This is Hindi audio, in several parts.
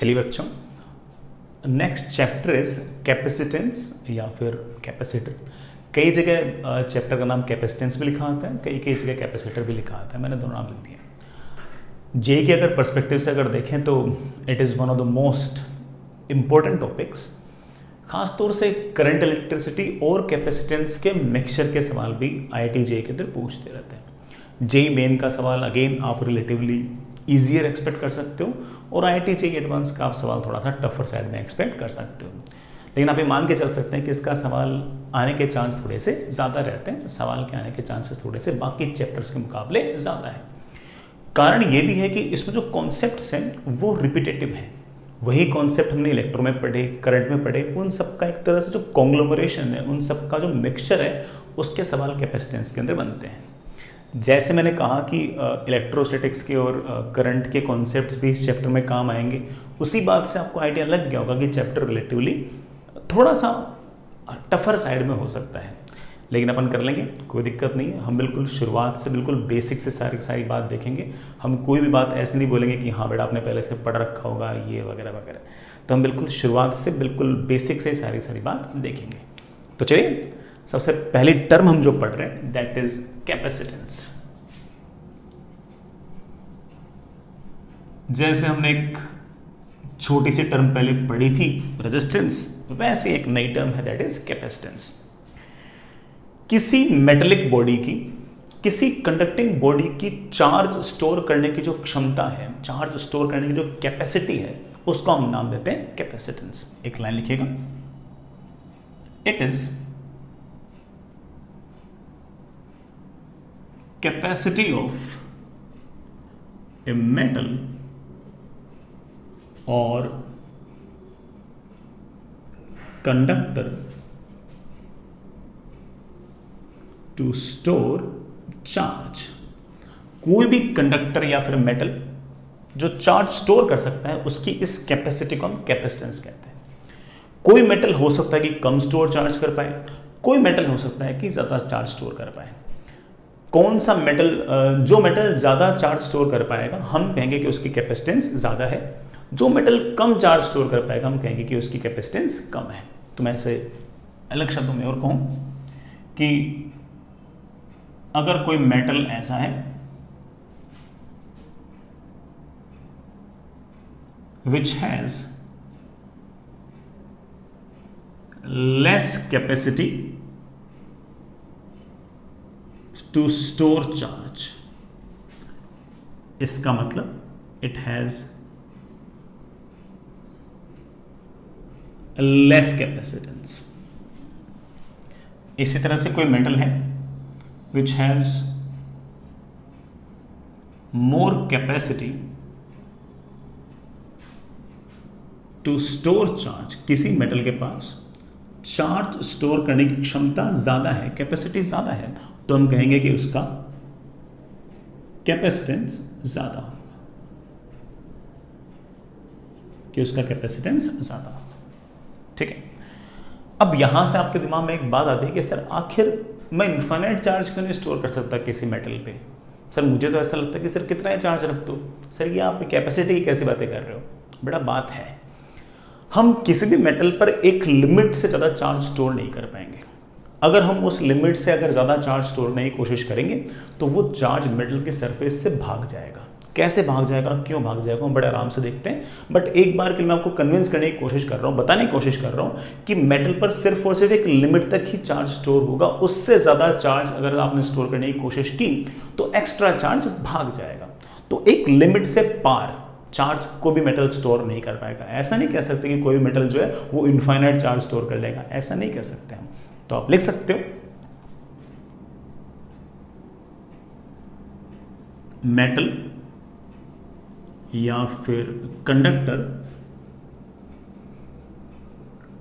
चलिए बच्चों, नेक्स्ट चैप्टर इज कैपेसिटेंस या फिर कैपेसिटर। कई जगह चैप्टर का नाम कैपेसिटेंस भी लिखा होता है, कई कई जगह कैपेसिटर भी लिखा होता है, मैंने दोनों नाम लिख दिए। जे के अगर पर्सपेक्टिव से अगर देखें तो it is one of the most important topics. खासतौर से करंट इलेक्ट्रिसिटी और कैपेसिटेंस के मिक्सचर के सवाल भी IIT जे के अंदर पूछते रहते हैं। जे मेन का सवाल अगेन आप रिलेटिवली ईजियर एक्सपेक्ट कर सकते हो और IIT जे एडवांस का आप सवाल थोड़ा सा टफर साइड में एक्सपेक्ट कर सकते हो, लेकिन आप ये मान के चल सकते हैं कि इसका सवाल आने के चांस थोड़े से ज़्यादा रहते हैं। सवाल के आने के चांसेस थोड़े से बाकी चैप्टर्स के मुकाबले ज़्यादा है। कारण ये भी है कि इसमें जो कॉन्सेप्ट्स हैं वो रिपीटेटिव हैं। वही कॉन्सेप्ट हमने इलेक्ट्रो में पढ़े, करंट में पढ़े, उन सब का एक तरह से जो कॉन्ग्लोमरेशन है, उन सब का जो मिक्सचर है, उसके सवाल कैपेसिटेंस के अंदर बनते हैं। जैसे मैंने कहा कि इलेक्ट्रोस्टैटिक्स के और करंट के कॉन्सेप्ट्स भी इस चैप्टर में काम आएंगे, उसी बात से आपको आइडिया लग गया होगा कि चैप्टर रिलेटिवली थोड़ा सा टफर साइड में हो सकता है, लेकिन अपन कर लेंगे, कोई दिक्कत नहीं है। हम बिल्कुल शुरुआत से बिल्कुल बेसिक से सारी बात देखेंगे। हम कोई भी बात ऐसे नहीं बोलेंगे कि हाँ बेटा आपने पहले से पढ़ रखा होगा ये वगैरह वगैरह, तो हम बिल्कुल शुरुआत से बिल्कुल बेसिक से सारी बात देखेंगे। तो चलिए, सबसे पहली टर्म हम जो पढ़ रहे हैं दैट इज कैपेसिटेंस। जैसे हमने एक छोटी सी टर्म पहले पढ़ी थी रेजिस्टेंस, वैसे एक नई टर्म है दैट इज कैपेसिटेंस। किसी मेटेलिक बॉडी की, किसी कंडक्टिंग बॉडी की चार्ज स्टोर करने की जो क्षमता है, चार्ज स्टोर करने की जो कैपेसिटी है, उसको हम नाम देते हैं कैपेसिटेंस। एक लाइन लिखिएगा, it is capacity of a metal or conductor to store charge। कोई भी कंडक्टर या फिर मेटल जो चार्ज स्टोर कर सकता है, उसकी इस कैपेसिटी को हम कैपेसिटेंस कहते हैं। कोई मेटल हो सकता है कि कम स्टोर चार्ज कर पाए, कोई मेटल हो सकता है कि ज्यादा चार्ज स्टोर कर पाए। कौन सा मेटल, जो मेटल ज़्यादा चार्ज स्टोर कर पाएगा हम कहेंगे कि उसकी कैपेसिटेंस ज़्यादा है। जो मेटल कम चार्ज स्टोर कर पाएगा हम कहेंगे कि उसकी कैपेसिटेंस कम है। तो मैं इसे अलग शब्दों में और कहूँ कि अगर कोई मेटल ऐसा है which has less capacity to store charge, इसका मतलब इट हैज लेस कैपेसिटेंस। इसी तरह से कोई मेटल है which has more capacity to store charge, किसी मेटल के पास चार्ज स्टोर करने की क्षमता ज्यादा है, कैपेसिटी ज्यादा है, तो हम कहेंगे कि उसका कैपेसिटेंस ज्यादा होगा, कि उसका कैपेसिटेंस ज्यादा होगा। ठीक है, अब यहां से आपके दिमाग में एक बात आती है कि सर आखिर मैं इनफाइनाइट चार्ज क्यों नहीं स्टोर कर सकता किसी मेटल पे? सर मुझे तो ऐसा लगता है कि सर कितना ही चार्ज रख दो। सर ये आप कैपेसिटी की कैसी बातें कर रहे हो? बड़ा बात है, हम किसी भी मेटल पर एक लिमिट से ज़्यादा चार्ज स्टोर नहीं कर पाएंगे। अगर हम उस लिमिट से अगर ज़्यादा चार्ज स्टोर करने की कोशिश करेंगे तो वो चार्ज मेटल के सरफेस से भाग जाएगा। कैसे भाग जाएगा, क्यों भाग जाएगा, हम बड़े आराम से देखते हैं। बट एक बार के लिए मैं आपको कन्विंस करने की कोशिश कर रहा हूँ, बताने की कोशिश कर रहा हूँ कि मेटल पर सिर्फ और सिर्फ एक लिमिट तक ही चार्ज स्टोर होगा। उससे ज़्यादा चार्ज अगर आपने स्टोर करने की कोशिश की तो एक्स्ट्रा चार्ज भाग जाएगा। तो एक लिमिट से पार चार्ज को भी मेटल स्टोर नहीं कर पाएगा। ऐसा नहीं कह सकते कि कोई भी मेटल जो है वो इनफाइनाइट चार्ज स्टोर कर लेगा, ऐसा नहीं कह सकते हम। तो आप लिख सकते हो मेटल या फिर conductor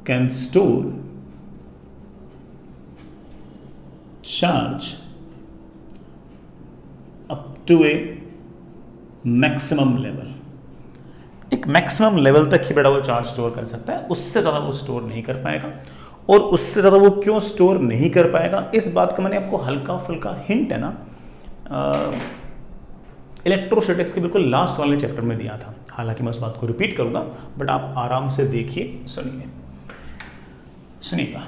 can store charge up to a maximum level. एक मैक्सिमम लेवल तक ही बेटा वो चार्ज स्टोर कर सकता है, उससे ज़्यादा वो स्टोर नहीं कर पाएगा। और उससे ज़्यादा वो क्यों स्टोर नहीं कर पाएगा, इस बात का मैंने आपको हल्का फुल्का हिंट है ना इलेक्ट्रोस्टैटिक्स के बिल्कुल लास्ट वाले चैप्टर में दिया था। हालांकि मैं उस बात को रिपीट करूंगा, बट आप आराम से देखिए, सुनिएगा।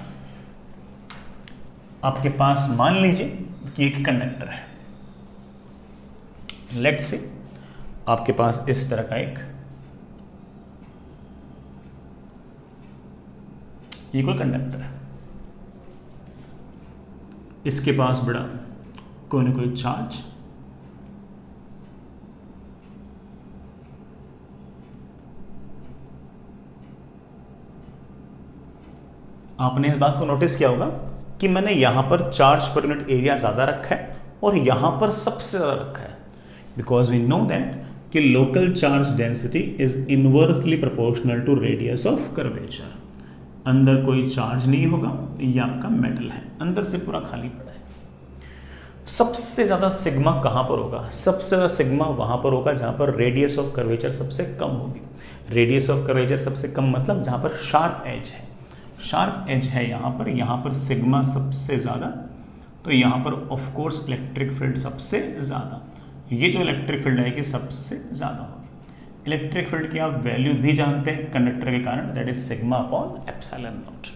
आपके पास मान लीजिए कि एक कंडक्टर है, लेट्स से आपके पास इस तरह का एक ये कोई कंडक्टर है, इसके पास बड़ा कोई ना कोई चार्ज, आपने इस बात को नोटिस किया होगा कि मैंने यहां पर चार्ज पर यूनिट एरिया ज्यादा रखा है और यहां पर सबसे ज्यादा रखा है, बिकॉज वी नो दैट कि local charge density is inversely proportional to radius of curvature. अंदर कोई चार्ज नहीं होगा, ये आपका मेटल है, अंदर से पूरा खाली पड़ा है। सबसे ज्यादा सिग्मा कहां पर होगा? सबसे ज्यादा सिग्मा वहां पर होगा जहां पर रेडियस ऑफ कर्वेचर सबसे कम होगी। रेडियस ऑफ कर्वेचर सबसे कम मतलब जहां पर शार्प एज है, शार्प एज है यहां पर सिग्मा सबसे ज्यादा, तो यहां पर ऑफ कोर्स इलेक्ट्रिक फील्ड सबसे ज्यादा, ये जो इलेक्ट्रिक फील्ड है सबसे ज्यादा होगी। इलेक्ट्रिक फील्ड की आप वैल्यू भी जानते हैं कंडक्टर के कारण, that is sigma upon epsilon not.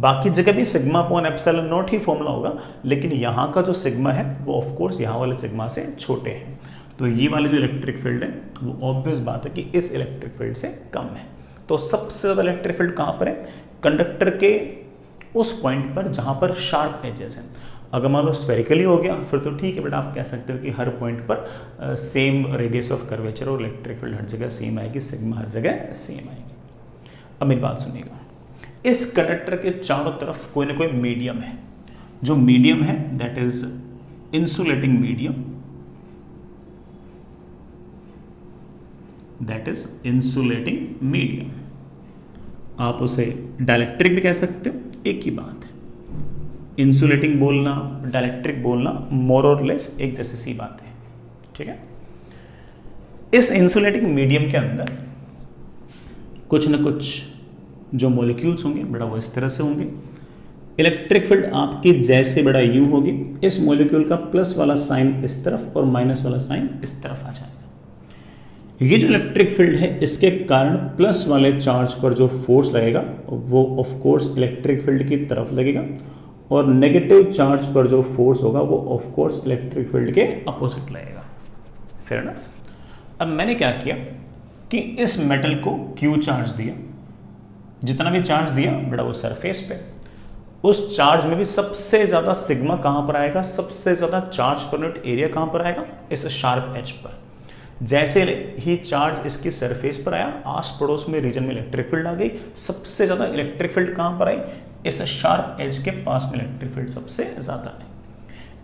बाकी जगह भी sigma upon epsilon not he formula होगा, लेकिन यहाँ का जो सिग्मा है वो ऑफ कोर्स यहाँ वाले सिग्मा से छोटे हैं, तो ये वाले जो इलेक्ट्रिक फील्ड है वो ऑब्वियस बात है कि इस इलेक्ट्रिक फील्ड से कम है। तो सबसे ज़्यादा इलेक्ट्रिक फील्ड कहाँ पर है? कंडक्टर के उस पॉइंट पर जहाँ पर शार्प एजेस हैं। अगर मान लो स्फेरिकली हो गया फिर तो ठीक है, बट आप कह सकते हो कि हर पॉइंट पर सेम रेडियस ऑफ कर्वेचर और इलेक्ट्रिक फील्ड हर जगह सेम आएगी, सिग्मा हर जगह सेम आएगी। अब मेरी बात सुनिएगा, इस कंडक्टर के चारों तरफ कोई ना कोई मीडियम है, जो मीडियम है that is insulating medium, that is insulating medium. आप उसे डाइलेक्ट्रिक भी कह सकते हो, एक ही बात है। इंसुलेटिंग बोलना, डाइलेक्ट्रिक बोलना मोर और लेस एक जैसी सी बात है, ठीक है। इस इंसुलेटिंग मीडियम के अंदर कुछ ना कुछ जो मॉलिक्यूल्स होंगे बड़ा वो इस तरह से होंगे। इलेक्ट्रिक फील्ड आपकी जैसे बड़ा यू होगी, इस मॉलिक्यूल का प्लस वाला साइन इस तरफ और माइनस वाला साइन इस तरफ आ जाएगा। ये जो इलेक्ट्रिक फील्ड है इसके कारण प्लस वाले चार्ज पर जो फोर्स लगेगा वो ऑफ कोर्स इलेक्ट्रिक फील्ड की तरफ लगेगा, और नेगेटिव चार्ज पर जो फोर्स होगा वो ऑफ कोर्स इलेक्ट्रिक फील्ड के अपोजिट लगेगा। फिर ना, अब मैंने क्या किया कि इस मेटल को क्यू चार्ज दिया, जितना भी चार्ज दिया बेटा वो सरफेस पे, उस चार्ज में भी सबसे ज्यादा सिग्मा कहां पर आएगा, सबसे ज्यादा चार्ज पर यूनिट एरिया कहां पर आएगा, इस शार्प एज पर। जैसे ही चार्ज इसकी सरफेस पर आया, आस पड़ोस में रीजन में इलेक्ट्रिक फील्ड आ गई, सबसे ज्यादा इलेक्ट्रिक फील्ड कहां पर आई, इस शार्प एज के पास में इलेक्ट्रिक फील्ड सबसे ज्यादा है।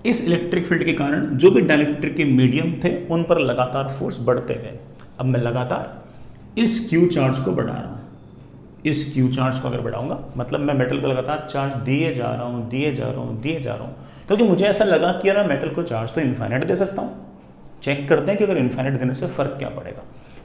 इस इलेक्ट्रिक फील्ड के कारण जो भी डाइलेक्ट्रिक के मीडियम थे उन पर लगातार फोर्स बढ़ते गए। अब मैं लगातार इस क्यू चार्ज को बढ़ा रहा हूं, इस क्यू चार्ज को अगर बढ़ाऊंगा मतलब मैं मेटल को लगातार चार्ज दिए जा रहा हूं, दिए जा रहा हूं, दिए जा रहा हूं, क्योंकि मुझे ऐसा लगा कि यार मेटल को चार्ज तो इन्फाइनाइट दे सकता हूं। चेक करते हैं कि अगर इन्फाइनाइट देने से फर्क क्या पड़ेगा।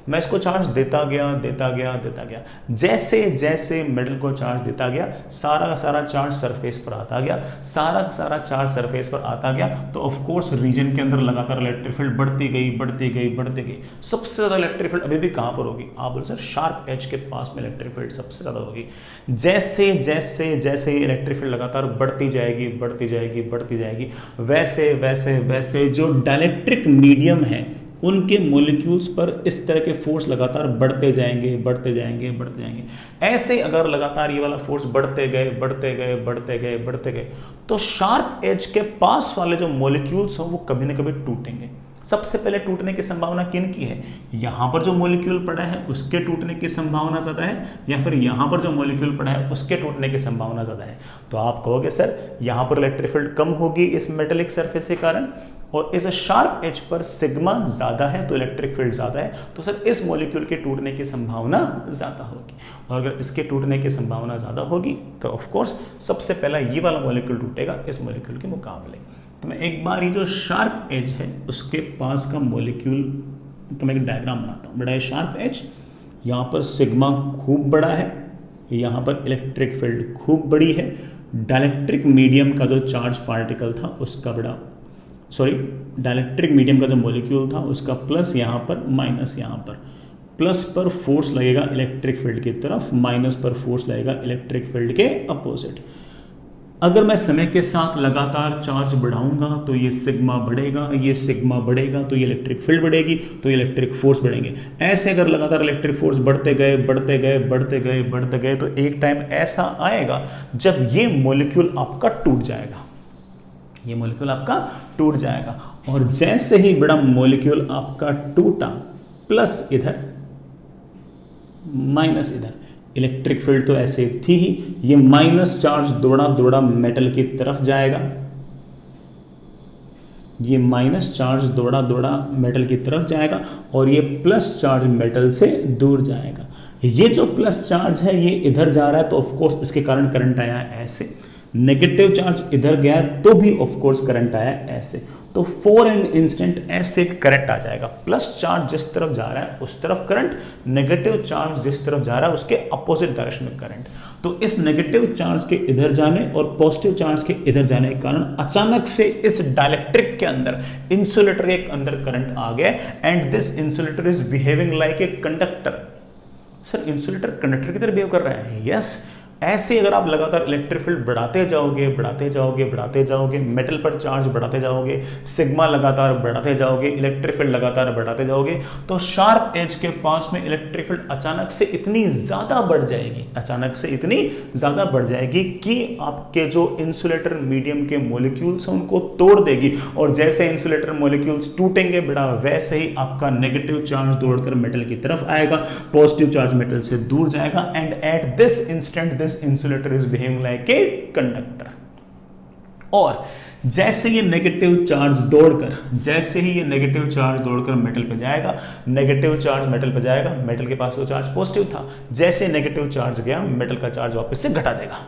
मैं इसको चार्ज देता गया, देता गया, देता गया, जैसे जैसे मेटल को चार्ज देता गया सारा का सारा चार्ज सरफेस पर आता गया, सारा का सारा चार्ज सरफेस पर आता गया, तो ऑफ कोर्स रीजन के अंदर लगातार इलेक्ट्रिक फील्ड बढ़ती गई, बढ़ती गई, बढ़ती गई। सबसे ज्यादा इलेक्ट्रिक फील्ड अभी भी कहां पर होगी, आप बोल सर शार्प एज के पास में इलेक्ट्रिक फील्ड सबसे ज्यादा होगी। जैसे जैसे जैसे इलेक्ट्रिक फील्ड लगातार बढ़ती जाएगी, बढ़ती जाएगी, बढ़ती जाएगी, वैसे वैसे वैसे जो डाइलेक्ट्रिक मीडियम है उनके मॉलिक्यूल्स पर इस तरह के फोर्स लगातार बढ़ते जाएंगे, बढ़ते जाएंगे, बढ़ते जाएंगे। ऐसे अगर लगातार ये वाला फोर्स बढ़ते गए, बढ़ते गए, बढ़ते गए, बढ़ते गए, तो शार्प एज के पास वाले जो मॉलिक्यूल्स हो वो कभी ना कभी टूटेंगे। सबसे पहले टूटने की संभावना किन की है, यहां पर जो मॉलिक्यूल पड़ा है उसके टूटने की संभावना ज्यादा है, या फिर यहां पर जो मॉलिक्यूल पड़ा है उसके टूटने की संभावना ज्यादा है। तो आप कहोगे सर यहां पर इलेक्ट्रिक फील्ड कम होगी इस मेटेलिक सरफेस के कारण, और इस शार्प एज पर सिग्मा ज्यादा है तो इलेक्ट्रिक फील्ड ज्यादा है, तो सर इस मॉलिक्यूल के टूटने की संभावना ज्यादा होगी। और अगर इसके टूटने की संभावना ज्यादा होगी तो ऑफ कोर्स सबसे पहला ये वाला मॉलिक्यूल टूटेगा इस मॉलिक्यूल के मुकाबले। तो मैं एक बार ये जो शार्प एज है उसके पास का मॉलिक्यूल तो मैं एक डायग्राम बनाता हूँ। बड़ा है शार्प एज, यहाँ पर सिग्मा खूब बड़ा है, यहाँ पर इलेक्ट्रिक फील्ड खूब बड़ी है, डाइलेक्ट्रिक मीडियम का जो चार्ज पार्टिकल था उसका बड़ा डाइलेक्ट्रिक मीडियम का जो मॉलिक्यूल था उसका प्लस यहाँ पर माइनस यहाँ पर, प्लस पर फोर्स लगेगा इलेक्ट्रिक फील्ड की तरफ, माइनस पर फोर्स लगेगा इलेक्ट्रिक फील्ड के अपोजिट। अगर मैं समय के साथ लगातार चार्ज बढ़ाऊंगा तो ये सिग्मा बढ़ेगा, ये सिग्मा बढ़ेगा तो ये इलेक्ट्रिक फील्ड बढ़ेगी, तो ये इलेक्ट्रिक फोर्स बढ़ेंगे। ऐसे अगर लगातार इलेक्ट्रिक फोर्स बढ़ते गए बढ़ते गए बढ़ते गए बढ़ते गए तो एक टाइम ऐसा आएगा जब ये मॉलिक्यूल आपका टूट जाएगा, ये मॉलिक्यूल आपका टूट जाएगा। और जैसे ही बड़ा मॉलिक्यूल आपका टूटा, प्लस इधर माइनस इधर, इलेक्ट्रिक फील्ड तो ऐसे थी ही, ये माइनस चार्ज दौड़ा दौड़ा मेटल की तरफ जाएगा, ये माइनस चार्ज दौड़ा दौड़ा मेटल की तरफ जाएगा और ये प्लस चार्ज मेटल से दूर जाएगा। ये जो प्लस चार्ज है ये इधर जा रहा है तो ऑफ कोर्स इसके कारण करंट आया ऐसे, नेगेटिव चार्ज इधर गया तो भी ऑफ कोर्स करंट आया ऐसे। तो फॉर एन इंस्टेंट ऐसे करंट आ जाएगा, प्लस चार्ज जिस तरफ जा रहा है उस तरफ करंट, नेगेटिव चार्ज जिस तरफ जा रहा है उसके अपोजिट डायरेक्शन में करंट। तो इस नेगेटिव चार्ज के इधर जाने और पॉजिटिव चार्ज के इधर जाने के कारण अचानक से इस डाइलेक्ट्रिक के अंदर, इंसुलेटर के अंदर करंट आ गया and this insulator is behaving like a conductor. Sir insulator conductor की तरह बिहेव कर रहा है? यस। ऐसे अगर आप लगातार इलेक्ट्रिक फील्ड बढ़ाते जाओगे बढ़ाते जाओगे बढ़ाते जाओगे, मेटल पर चार्ज बढ़ाते जाओगे, सिग्मा लगातार बढ़ाते जाओगे, इलेक्ट्रिक फील्ड लगातार बढ़ाते जाओगे, तो शार्प एज के पास में इलेक्ट्रिक फील्ड अचानक से इतनी ज्यादा बढ़ जाएगी, अचानक से इतनी ज्यादा बढ़ जाएगी कि आपके जो इंसुलेटर मीडियम के मॉलिक्यूल्स हैं उनको तोड़ देगी। और जैसे इंसुलेटर मॉलिक्यूल्स टूटेंगे बेटा, वैसे ही आपका नेगेटिव चार्ज दौड़कर मेटल की तरफ आएगा, पॉजिटिव चार्ज मेटल से दूर जाएगा and at this instant this insulator is behaving like a conductor. और जैसे ये नेगेटिव चार्ज दौड़कर, जैसे ही ये नेगेटिव चार्ज दौड़कर मेटल पे जाएगा, नेगेटिव चार्ज मेटल पे जाएगा, मेटल के पास तो चार्ज पॉजिटिव था, जैसे नेगेटिव चार्ज गया मेटल का चार्ज वापस से घटा देगा,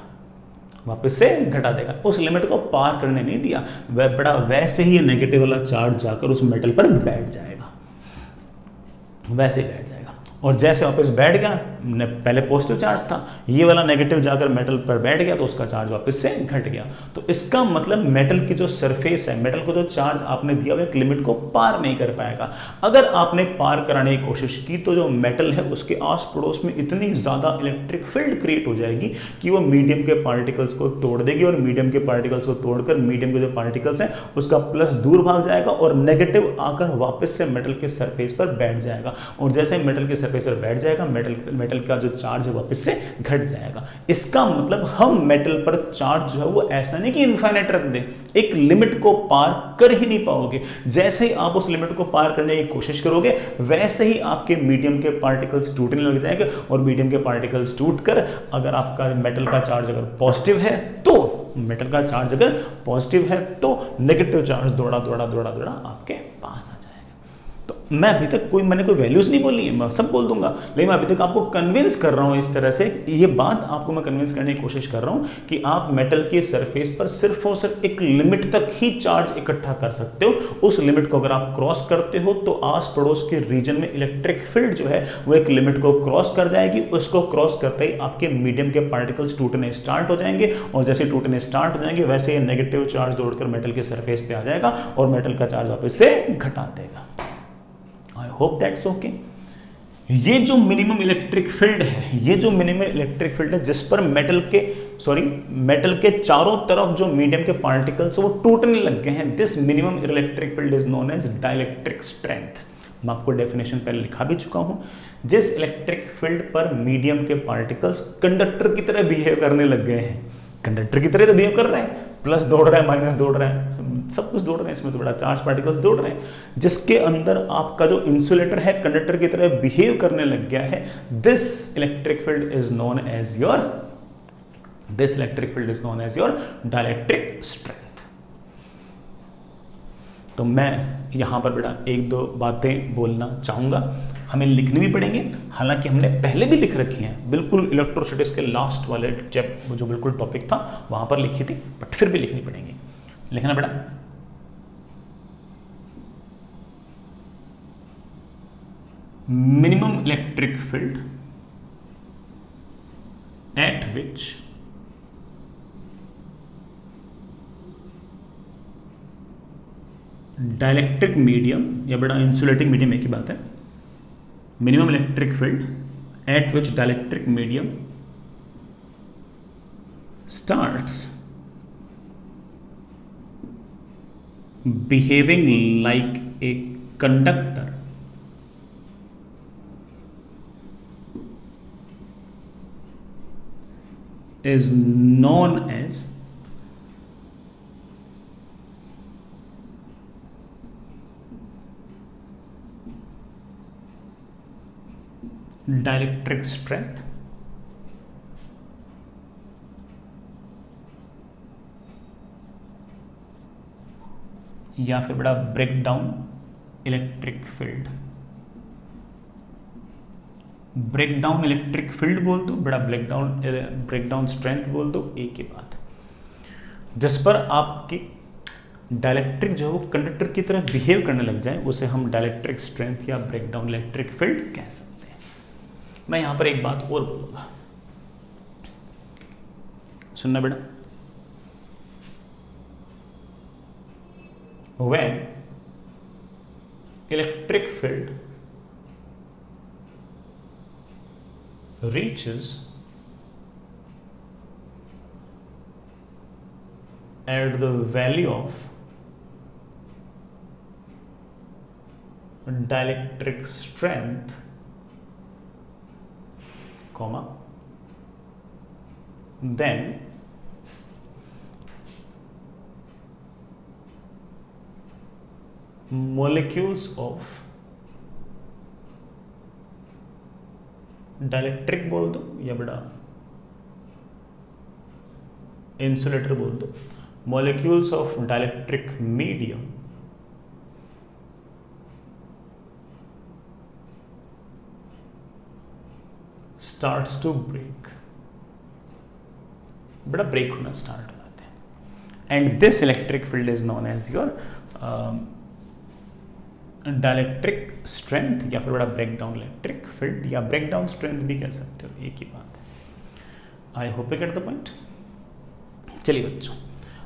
वापस से घटा देगा, उस लिमिट को पार करने नहीं दिया, वह बड़ा वैसे ही ये नेगेटिव वाला चार्ज जाकर उस मेटल पर बैठ जाएगा, वैसे ही बैठ जाएगा। और जैसे वापस बैठ गया, पहले पॉजिटिव चार्ज था, ये वाला नेगेटिव जाकर मेटल पर बैठ गया तो उसका चार्ज वापस से घट गया। तो इसका मतलब मेटल की जो सरफेस है, मेटल को जो चार्ज आपने दिया वो एक लिमिट को पार नहीं कर पाएगा। अगर आपने पार कराने की कोशिश की तो जो मेटल है उसके आस पड़ोस में इतनी ज्यादा इलेक्ट्रिक फील्ड क्रिएट हो जाएगी कि वो मीडियम के पार्टिकल्स को तोड़ देगी और मीडियम के पार्टिकल्स को तोड़कर मीडियम के जो पार्टिकल्स हैं उसका प्लस दूर भाग जाएगा और नेगेटिव आकर वापस से मेटल के सरफेस पर बैठ जाएगा। और जैसे मेटल के सरफेस पर बैठ जाएगा, मेटल का जो चार्ज है वापस से घट जाएगा। इसका मतलब हम मेटल पर चार्ज जो है वो ऐसा नहीं कि इनफाइनाइट रख दें, एक लिमिट को पार कर ही नहीं पाओगे। जैसे ही आप उस लिमिट को पार करने की कोशिश करोगे वैसे ही आपके मीडियम के पार्टिकल्स टूटने लग जाएंगे और मीडियम के पार्टिकल्स टूटकर अगर आपका मेटल का चार्ज अगर पॉजिटिव है तो मेटल का चार्ज अगर पॉजिटिव है तो नेगेटिव चार्ज दौड़ा दौड़ा दौड़ा दौड़ा आपके पास आ जाएगा। तो मैं अभी तक मैंने कोई वैल्यूज नहीं बोली है, मैं सब बोल दूंगा, लेकिन मैं अभी तक आपको कन्विंस कर रहा हूं इस तरह से, ये बात आपको मैं कन्विंस करने की कोशिश कर रहा हूं कि आप मेटल के सरफेस पर सिर्फ और सिर्फ एक लिमिट तक ही चार्ज इकट्ठा कर सकते हो। उस लिमिट को अगर आप क्रॉस करते हो तो आस पड़ोस के रीजन में इलेक्ट्रिक फील्ड जो है वो एक लिमिट को क्रॉस कर जाएगी। उसको क्रॉस करते ही आपके मीडियम के पार्टिकल्स टूटने स्टार्ट हो जाएंगे और जैसे टूटने स्टार्ट हो जाएंगे वैसे ये नेगेटिव चार्ज दौड़कर मेटल के सरफेस पे आ जाएगा और मेटल का चार्ज वापस से घटा देगा। I hope that's okay. ये जो मिनिमम इलेक्ट्रिक फील्ड है, ये जो मिनिमम इलेक्ट्रिक फील्ड है जिस पर मेटल के चारों तरफ जो मीडियम के पार्टिकल्स वो टूटने लग गए हैं, this minimum electric field is known as dielectric strength. मैं आपको डेफिनेशन पहले लिखा भी चुका हूं। जिस इलेक्ट्रिक फील्ड पर मीडियम के पार्टिकल्स कंडक्टर की तरह बिहेव करने लग गए हैं, कंडक्टर की तरह तो बिहेव कर रहे हैं, प्लस दौड़ रहा है माइनस दौड़ रहा है, सब कुछ दौड़ रहे हैं, इसमें तो बड़ा चार्ज पार्टिकल्स दौड़ रहे हैं, जिसके अंदर आपका जो इंसुलेटर है कंडक्टर की तरह बिहेव करने लग गया है, this electric field is known as your dielectric strength. तो मैं यहां पर बेटा एक दो बातें बोलना चाहूंगा, हमें लिखनी भी पड़ेंगे, हालांकि हमने पहले भी लिख रखी हैं, बिल्कुल इलेक्ट्रोस्टैटिक्स के लास्ट वाले जो बिल्कुल टॉपिक था वहां पर लिखी थी, बट फिर भी लिखनी पड़ेंगी। लिखना बेटा, minimum electric field at which dielectric medium, या बड़ा इंसुलेटिंग मीडियम एक ही बात है, minimum electric field at which dielectric medium starts behaving like a conductor is known as dielectric strength या फिर बड़ा break down electric field. Break down electric field बोल दो, बड़ा ब्रेक डाउन स्ट्रेंथ बोल दो, एक ही बात। जिस पर आपकी डायलेक्ट्रिक जो है वो कंडक्टर की तरह बिहेव करने लग जाए उसे हम डायलेक्ट्रिक स्ट्रेंथ या ब्रेक डाउन इलेक्ट्रिक फील्ड कह सकते हैं। मैं यहां पर एक बात और बोलूंगा, सुनना बेटा। when electric field reaches at the value of dielectric strength, comma, then molecules of dielectric बोल दो या बड़ा इंसुलेटर बोल दो, molecules of dielectric medium starts to break, बड़ा ब्रेक होना स्टार्ट हो जाते हैं। And this electric field is known as your dielectric strength या फिर बड़ा ब्रेक डाउन इलेक्ट्रिक फील्ड या ब्रेक डाउन स्ट्रेंथ भी कह सकते हो, एक ही बात है। I hope you get the point. चलिए बच्चों,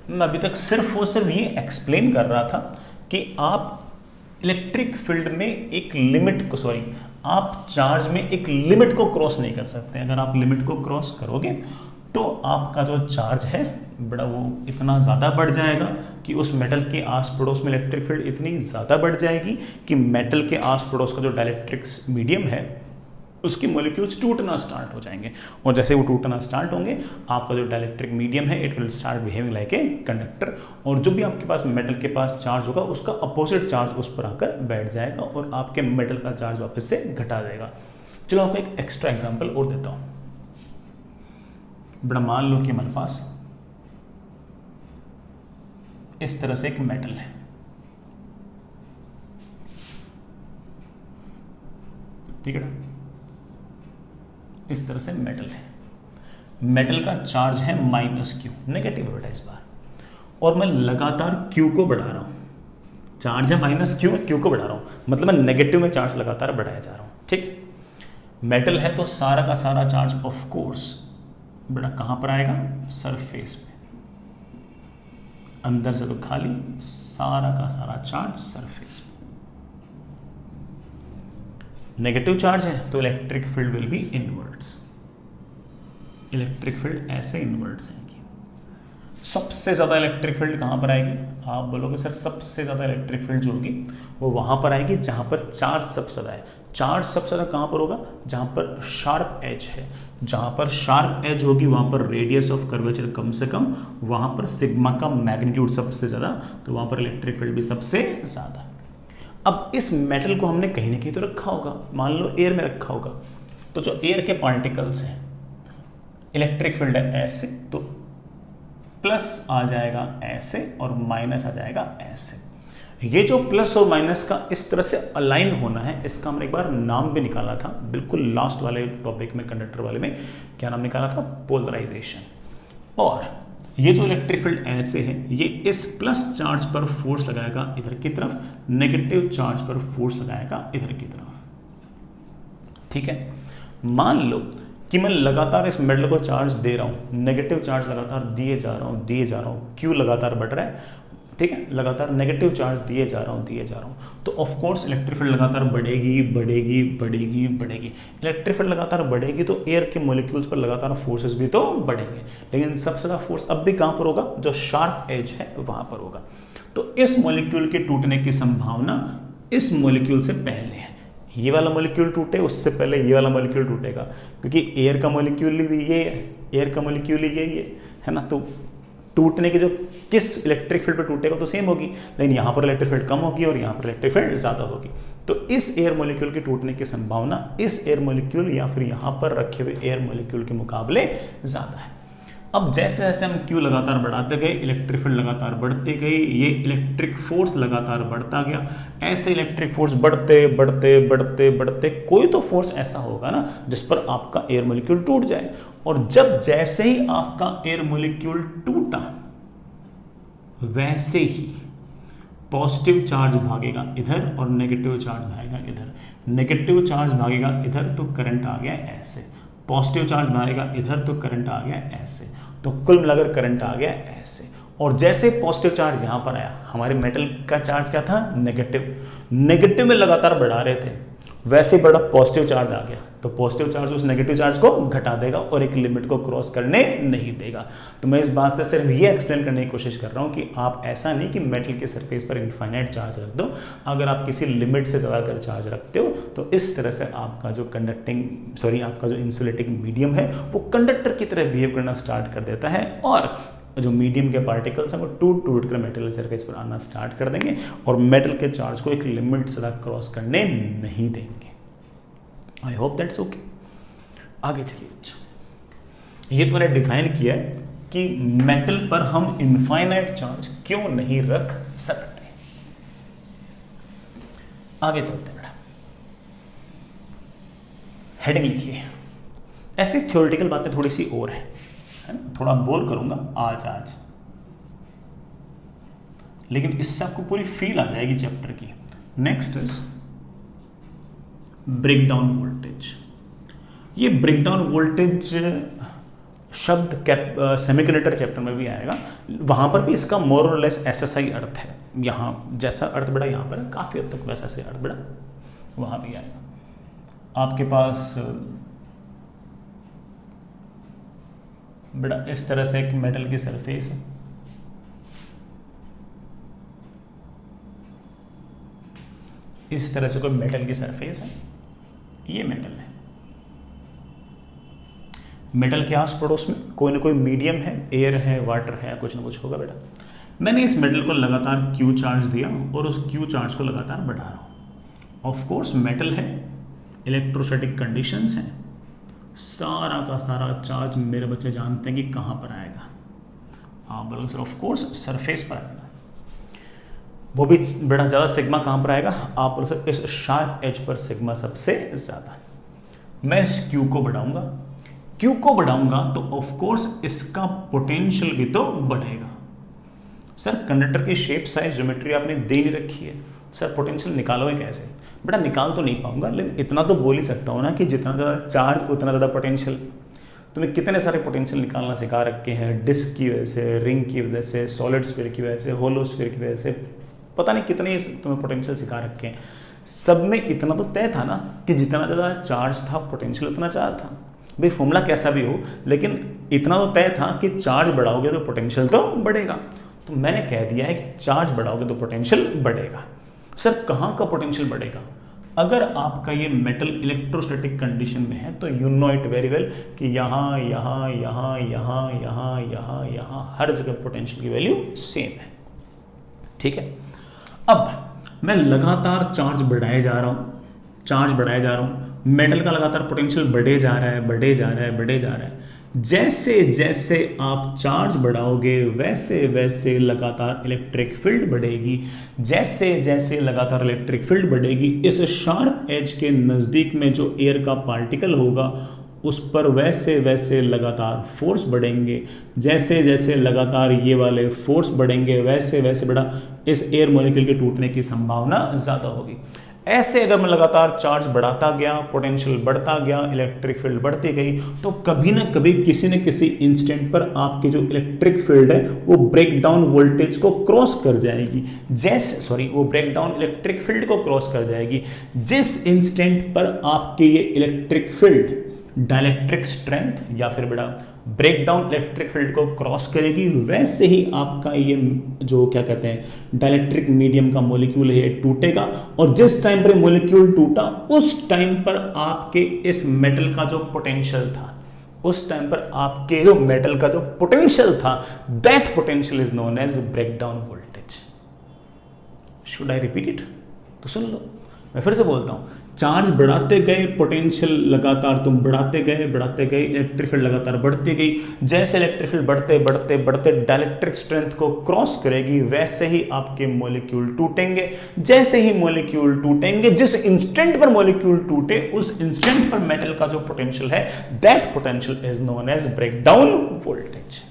मैं अभी तक सिर्फ और सिर्फ ये एक्सप्लेन कर रहा था कि आप इलेक्ट्रिक फील्ड में एक लिमिट को, सॉरी, आप चार्ज में एक लिमिट को क्रॉस नहीं कर सकते। अगर आप लिमिट को क्रॉस करोगे तो आपका जो चार्ज है बड़ा वो इतना ज़्यादा बढ़ जाएगा कि उस मेटल के आस पड़ोस में इलेक्ट्रिक फील्ड इतनी ज़्यादा बढ़ जाएगी कि मेटल के आस पड़ोस का जो डायलेक्ट्रिक मीडियम है उसके मॉलिक्यूल्स टूटना स्टार्ट हो जाएंगे। और जैसे वो टूटना स्टार्ट होंगे आपका जो डायलेक्ट्रिक मीडियम है it will start behaving like a conductor, और जो भी आपके पास मेटल के पास चार्ज होगा उसका अपोजिट चार्ज उस पर आकर बैठ जाएगा और आपके मेटल का चार्ज वापस से घटा देगा। चलो आपको एक एक्स्ट्रा एग्जाम्पल और देता हूँ। बड़ा मान लो कि हमारे पास इस तरह से एक मेटल है, ठीक है ना, इस तरह से मेटल है। मेटल का चार्ज है -Q, नेगेटिव है बेटा इस बार, और मैं लगातार Q को बढ़ा रहा हूं। चार्ज है -Q, मैं Q को बढ़ा रहा हूं, मतलब मैं नेगेटिव में चार्ज लगातार बढ़ाया जा रहा हूं, ठीक है। मेटल है तो सारा का सारा चार्ज ऑफ कोर्स बेटा कहां पर आएगा, सरफेस पे, अंदर से तो खाली, सारा का सारा चार्ज सरफेस पे। नेगेटिव चार्ज है तो electric field will be inverts, electric field ऐसे इनवर्ट्स आएगी। सबसे ज्यादा इलेक्ट्रिक फील्ड कहां पर आएगी, आप बोलोगे सर सबसे ज्यादा इलेक्ट्रिक फील्ड जो होगी वो वहां पर आएगी जहां पर चार्ज सबसे ज्यादा है। चार्ज सबसे ज्यादा कहां पर होगा, जहां पर शार्प एज है। जहां पर शार्प एज होगी वहां पर रेडियस ऑफ कर्वेचर कम से कम, वहां पर सिग्मा का मैग्नीट्यूड सबसे ज्यादा, तो वहां पर इलेक्ट्रिक फील्ड भी सबसे ज्यादा। अब इस मेटल को हमने कहीं ना कहीं तो रखा होगा, मान लो एयर में रखा होगा, तो जो एयर के पार्टिकल्स हैं इलेक्ट्रिक फील्ड है ऐसे, तो प्लस आ जाएगा ऐसे और माइनस आ जाएगा ऐसे। ये जो प्लस और माइनस का इस तरह से अलाइन होना है, इसका हमने एक बार नाम भी निकाला था, बिल्कुल लास्ट वाले टॉपिक में, कंडक्टर वाले में। क्या नाम निकाला था, पोलराइजेशन। और ये जो इलेक्ट्रिक फील्ड ऐसे है, ये इस प्लस चार्ज पर फोर्स लगाएगा इधर की तरफ, नेगेटिव चार्ज पर फोर्स लगाएगा इधर की तरफ, ठीक है। मान लो कि मैं लगातार इस मेटल को चार्ज दे रहा हूं, नेगेटिव चार्ज लगातार दिए जा रहा हूं, Q लगातार बढ़ रहा है, ठीक है, लगातार नेगेटिव चार्ज दिए जा रहा हूँ, तो ऑफ कोर्स इलेक्ट्रिक फील्ड लगातार बढ़ेगी बढ़ेगी बढ़ेगी बढ़ेगी। इलेक्ट्रिक फील्ड लगातार बढ़ेगी तो एयर के मॉलिक्यूल्स पर लगातार फोर्सेस भी तो बढ़ेंगे, लेकिन सबसे ज़्यादा फोर्स अब भी कहाँ पर होगा, जो शार्प एज है वहाँ पर होगा। तो इस मॉलिक्यूल के टूटने की संभावना इस मॉलिक्यूल से पहले है। ये वाला मॉलिक्यूल टूटे उससे पहले ये वाला मॉलिक्यूल टूटेगा, क्योंकि एयर का मॉलिक्यूल ये है, एयर का मॉलिक्यूल ये है ना। तो टूटने की जो किस इलेक्ट्रिक फील्ड पर टूटेगा तो सेम होगी, लेकिन यहाँ पर इलेक्ट्रिक फील्ड कम होगी और यहाँ पर इलेक्ट्रिक फील्ड ज़्यादा होगी। तो इस एयर मॉलिक्यूल के टूटने की संभावना इस एयर मॉलिक्यूल या फिर यहाँ पर रखे हुए एयर मॉलिक्यूल के मुकाबले ज़्यादा है। अब जैसे जैसे हम क्यू लगातार बढ़ाते गए, इलेक्ट्रिक फील्ड लगातार बढ़ती गई, ये इलेक्ट्रिक फोर्स लगातार बढ़ता गया। ऐसे इलेक्ट्रिक फोर्स बढ़ते बढ़ते बढ़ते बढ़ते कोई तो फोर्स ऐसा होगा ना जिस पर आपका एयर मॉलिक्यूल टूट जाए, और जब जैसे ही आपका एयर मॉलिक्यूल टूटा वैसे ही पॉजिटिव चार्ज भागेगा इधर और नेगेटिव चार्ज भागेगा इधर। नेगेटिव चार्ज भागेगा इधर तो करंट आ गया ऐसे, पॉजिटिव चार्ज भागेगा इधर तो करंट आ गया ऐसे, तो कुल मिलाकर करंट आ गया ऐसे। और जैसे पॉजिटिव चार्ज यहाँ पर आया, हमारे मेटल का चार्ज क्या था, नेगेटिव, नेगेटिव में लगातार बढ़ा रहे थे, वैसे बड़ा पॉजिटिव चार्ज आ गया, तो पॉजिटिव चार्ज उस नेगेटिव चार्ज को घटा देगा और एक लिमिट को क्रॉस करने नहीं देगा। तो मैं इस बात से सिर्फ ये एक्सप्लेन करने की कोशिश कर रहा हूँ कि आप ऐसा नहीं कि मेटल के सरफेस पर इनफाइनाइट चार्ज रख दो, अगर आप किसी लिमिट से ज़्यादा अगर चार्ज रखते हो तो इस तरह से आपका जो आपका जो इंसुलेटिंग मीडियम है वो कंडक्टर की तरह बिहेव करना स्टार्ट कर देता है, और जो मीडियम के पार्टिकल्स हैं वो टूट कर मेटल सरफेस पर आना स्टार्ट कर देंगे और मेटल के चार्ज को एक लिमिट से ज़्यादा क्रॉस करने नहीं देंगे। I hope that's okay. आगे चलिए, ये तो मैंने डिफाइन किया है कि मेटल पर हम इनफाइनाइट चार्ज क्यों नहीं रख सकते। आगे चलते हैं बेटा, हेडिंग लिखिए। ऐसी थ्योरेटिकल बातें थोड़ी सी और है ना, थोड़ा बोर करूंगा आज, लेकिन इससे आपको पूरी फील आ जाएगी चैप्टर की। Next is breakdown voltage. ये ब्रेकडाउन वोल्टेज शब्द सेमीकंडक्टर चैप्टर में भी आएगा, वहां पर भी इसका मोर और लेस ऐसा सही अर्थ है। यहाँ जैसा अर्थ बड़ा यहाँ पर काफी हद तक वैसा सही अर्थ बड़ा वहां भी आएगा। आपके पास बड़ा इस तरह से एक मेटल की सरफेस है, इस तरह से कोई मेटल की सरफेस है, ये मेटल है। मेटल के आस पड़ोस में कोई ना कोई मीडियम है, एयर है, वाटर है, कुछ ना कुछ होगा बेटा। मैंने इस मेटल को लगातार क्यू चार्ज दिया और उस क्यू चार्ज को लगातार बढ़ा रहा हूं। ऑफ कोर्स मेटल है, इलेक्ट्रोस्टैटिक कंडीशंस हैं, सारा का सारा चार्ज मेरे बच्चे जानते हैं कि कहां पर आएगा। हाँ बोलो सर, ऑफ कोर्स सरफेस पर आएगा, वो भी बड़ा ज़्यादा सिग्मा कहाँ पर आएगा, आप बोलो सर इस शार्प एज पर सिग्मा सबसे ज़्यादा। मैं इस क्यू को बढ़ाऊंगा, क्यू को बढ़ाऊंगा तो ऑफ कोर्स इसका पोटेंशियल भी तो बढ़ेगा। सर कंडक्टर की शेप साइज ज्योमेट्री आपने दे नहीं रखी है, सर पोटेंशियल निकालोगे कैसे? बेटा निकाल तो नहीं पाऊंगा, लेकिन इतना तो बोल ही सकता हूँ ना कि जितना ज़्यादा चार्ज उतना ज़्यादा पोटेंशियल। तुम्हें कितने सारे पोटेंशियल निकालना सिखा रखे हैं, डिस्क की वजह से, रिंग की वजह से, सॉलिड स्फीयर की वजह से, होलो स्फीयर की वजह से, पता नहीं कितने तुम्हें पोटेंशियल सिखा रखे हैं। सब में इतना तो तय था ना कि जितना ज़्यादा चार्ज था पोटेंशियल उतना ज़्यादा था। भाई फॉर्मूला कैसा भी हो, लेकिन इतना तो तय था कि चार्ज बढ़ाओगे तो पोटेंशियल तो बढ़ेगा। तो मैंने कह दिया है कि चार्ज बढ़ाओगे तो पोटेंशियल बढ़ेगा। सर कहाँ का पोटेंशियल बढ़ेगा? अगर आपका ये मेटल इलेक्ट्रोस्टैटिक कंडीशन में है तो you know it very well कि यहाँ यहाँ यहाँ यहाँ यहाँ यहाँ यहाँ हर जगह पोटेंशियल की वैल्यू सेम है। ठीक है, अब मैं लगातार चार्ज बढ़ाए जा रहा हूँ, मेटल का लगातार पोटेंशियल बढ़े जा रहा है। जैसे जैसे आप चार्ज बढ़ाओगे वैसे वैसे लगातार इलेक्ट्रिक फील्ड बढ़ेगी, जैसे जैसे लगातार इलेक्ट्रिक फील्ड बढ़ेगी इस शार्प एज के नज़दीक में जो एयर का पार्टिकल होगा उस पर वैसे वैसे लगातार फोर्स बढ़ेंगे, जैसे जैसे लगातार ये वाले फोर्स बढ़ेंगे वैसे वैसे बड़ा इस एयर मॉलिक्यूल के टूटने की संभावना ज़्यादा होगी। ऐसे अगर मैं लगातार चार्ज बढ़ाता गया, पोटेंशियल बढ़ता गया, इलेक्ट्रिक फील्ड बढ़ती गई, तो कभी ना कभी किसी न किसी इंस्टेंट पर आपकी जो इलेक्ट्रिक फील्ड है वो ब्रेक डाउन वोल्टेज को क्रॉस कर जाएगी। वो ब्रेक डाउन इलेक्ट्रिक फील्ड को क्रॉस कर जाएगी। जिस इंस्टेंट पर आपकी ये इलेक्ट्रिक फील्ड डाइलेक्ट्रिक स्ट्रेंथ या फिर बड़ा ब्रेक डाउन इलेक्ट्रिक फील्ड को क्रॉस करेगी, वैसे ही आपका ये जो क्या कहते हैं डाइलेक्ट्रिक मीडियम का मॉलिक्यूल है टूटेगा। और जिस टाइम पर मॉलिक्यूल टूटा उस टाइम पर आपके इस मेटल का जो पोटेंशियल था, that potential is known as break down voltage. Should I repeat it? तो सुन लो, मैं फिर से बोलता हूं, चार्ज बढ़ाते गए, पोटेंशियल लगातार तुम बढ़ाते गए, इलेक्ट्रिक फील्ड लगातार बढ़ती गई। जैसे इलेक्ट्रिक फील्ड बढ़ते डाइलेक्ट्रिक स्ट्रेंथ को क्रॉस करेगी, वैसे ही आपके मॉलिक्यूल टूटेंगे। जैसे ही मॉलिक्यूल टूटेंगे, जिस इंस्टेंट पर मॉलिक्यूल टूटे उस इंस्टेंट पर मेटल का जो पोटेंशियल है, that potential is known as break down voltage.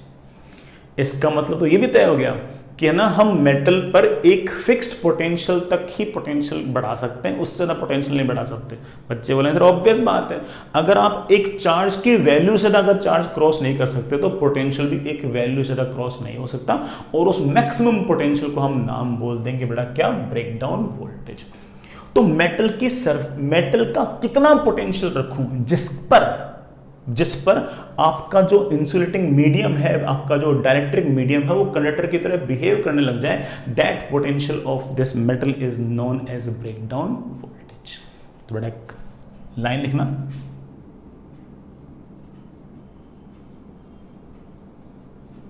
इसका मतलब तो ये भी तय हो गया कि ना हम मेटल पर एक फिक्स्ड पोटेंशियल तक ही पोटेंशियल बढ़ा सकते हैं, उससे ज़्यादा पोटेंशियल नहीं बढ़ा सकते। बच्चे बोले सर ऑब्वियस बात है, अगर आप एक चार्ज की वैल्यू से अगर चार्ज क्रॉस नहीं कर सकते तो पोटेंशियल भी एक वैल्यू से क्रॉस नहीं हो सकता, और उस मैक्सिमम पोटेंशियल को हम नाम बोल देंगे बेटा क्या, ब्रेक डाउन वोल्टेज। तो मेटल का कितना पोटेंशियल रखूं जिस पर आपका जो इंसुलेटिंग मीडियम है, आपका जो डाइलेक्ट्रिक मीडियम है, वो कंडक्टर की तरह बिहेव करने लग जाए, that potential of this metal is known as break down voltage. तो बेटा एक लाइन लिखना,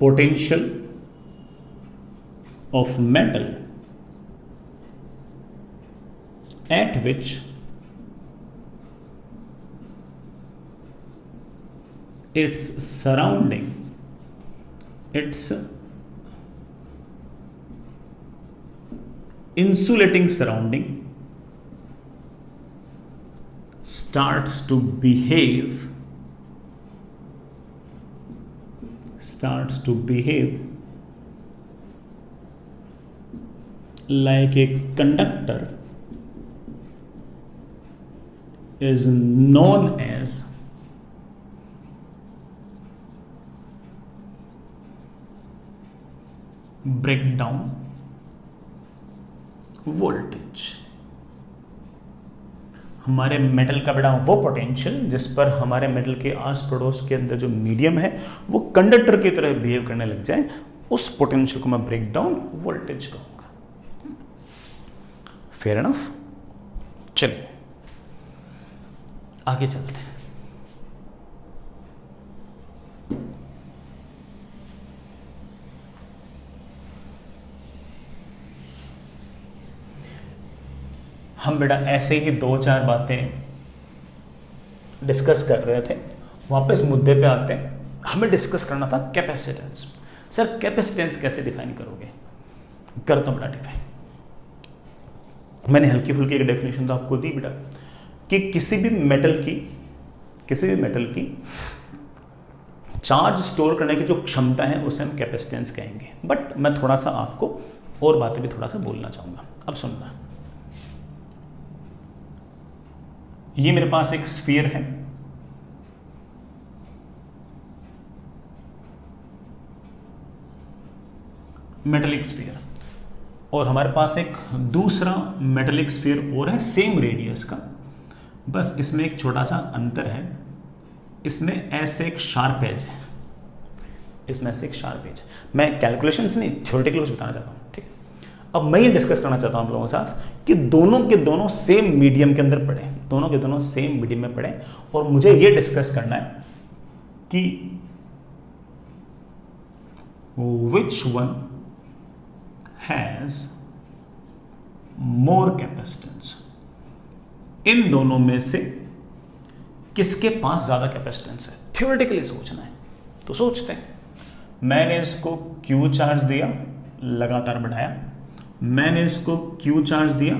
potential of metal at which its surrounding, its insulating surrounding starts to behave like a conductor is known as break down voltage. हमारे मेटल का बेटा वो पोटेंशियल जिस पर हमारे मेटल के आस पड़ोस के अंदर जो मीडियम है वो कंडक्टर की तरह बिहेव करने लग जाए, उस पोटेंशियल को मैं ब्रेक डाउन वोल्टेज कहूंगा। Fair enough? चलिए आगे चलते हैं। हम बेटा ऐसे ही 2-4 बातें डिस्कस कर रहे थे, वापस मुद्दे पे आते हैं। हमें डिस्कस करना था कैपेसिटेंस। सर कैपेसिटेंस कैसे डिफाइन करोगे? करता हूं बेटा डिफाइन। मैंने हल्की फुल्की एक डेफिनेशन तो आपको दी बेटा कि किसी भी मेटल की चार्ज स्टोर करने की जो क्षमता है उसे हम कैपेसिटेंस कहेंगे। बट मैं थोड़ा सा आपको और बातें भी थोड़ा सा बोलना चाहूंगा। अब सुनना, ये मेरे पास एक स्फीयर है, मेटलिक स्फीयर, और हमारे पास एक दूसरा मेटलिक स्फीयर और है सेम रेडियस का, बस इसमें एक छोटा सा अंतर है। इसमें ऐसे एक शार्प एज है, मैं कैलकुलेशंस नहीं, थ्योरेटिकली कुछ बताना चाहता हूँ, ठीक है। अब मैं ये डिस्कस करना चाहता हूँ आप लोगों के साथ कि दोनों के दोनों सेम मीडियम के अंदर पड़े, सेम मीडियम में पड़े, और मुझे ये डिस्कस करना है कि which one has more capacitance. इन दोनों में से किसके पास ज्यादा कैपेसिटेंस है, थ्योरेटिकली सोचना है। तो सोचते हैं, मैंने इसको Q चार्ज दिया, लगातार बढ़ाया, मैंने इसको Q चार्ज दिया,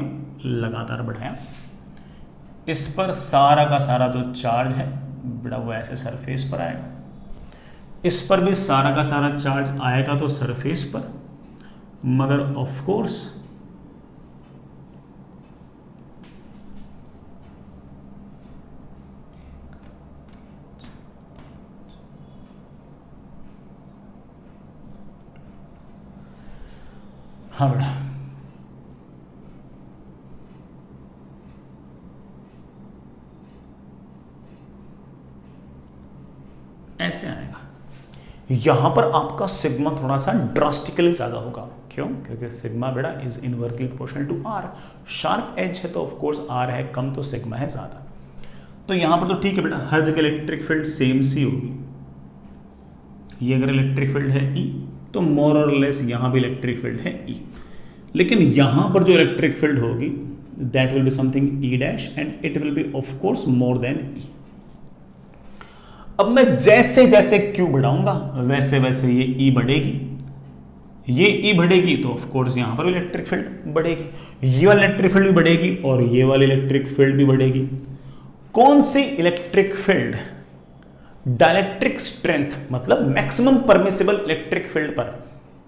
लगातार बढ़ाया, इस पर सारा का सारा जो चार्ज है बेटा वो ऐसे सरफेस पर आएगा, इस पर भी सारा का सारा चार्ज आएगा तो सरफेस पर, मगर ऑफ कोर्स हाँ बेटा, ऐसे आएगा। यहां पर आपका सिग्मा थोड़ा सा ड्रास्टिकली ज्यादा होगा। क्यों? क्योंकि सिग्मा बेटा is inversely proportional to R. Sharp edge है तो ऑफ कोर्स आर है कम तो सिग्मा है ज्यादा। तो यहां पर तो ठीक है बेटा, हर जगह इलेक्ट्रिक फील्ड सेम सी होगी। ये अगर इलेक्ट्रिक फील्ड है ई तो मोर और लेस यहां भी इलेक्ट्रिक फील्ड है ई। लेकिन यहां पर जो इलेक्ट्रिक फील्ड होगी that will be something E dash and it will be of course more than E. अब मैं जैसे जैसे क्यू बढ़ाऊंगा वैसे वैसे ये ई बढ़ेगी, ये ई बढ़ेगी तो ऑफ कोर्स यहां पर इलेक्ट्रिक फील्ड बढ़ेगी, ये वाली इलेक्ट्रिक फील्ड भी बढ़ेगी और ये वाली इलेक्ट्रिक फील्ड भी बढ़ेगी। कौन सी इलेक्ट्रिक फील्ड डाइलेक्ट्रिक स्ट्रेंथ मतलब मैक्सिमम परमिसिबल इलेक्ट्रिक फील्ड पर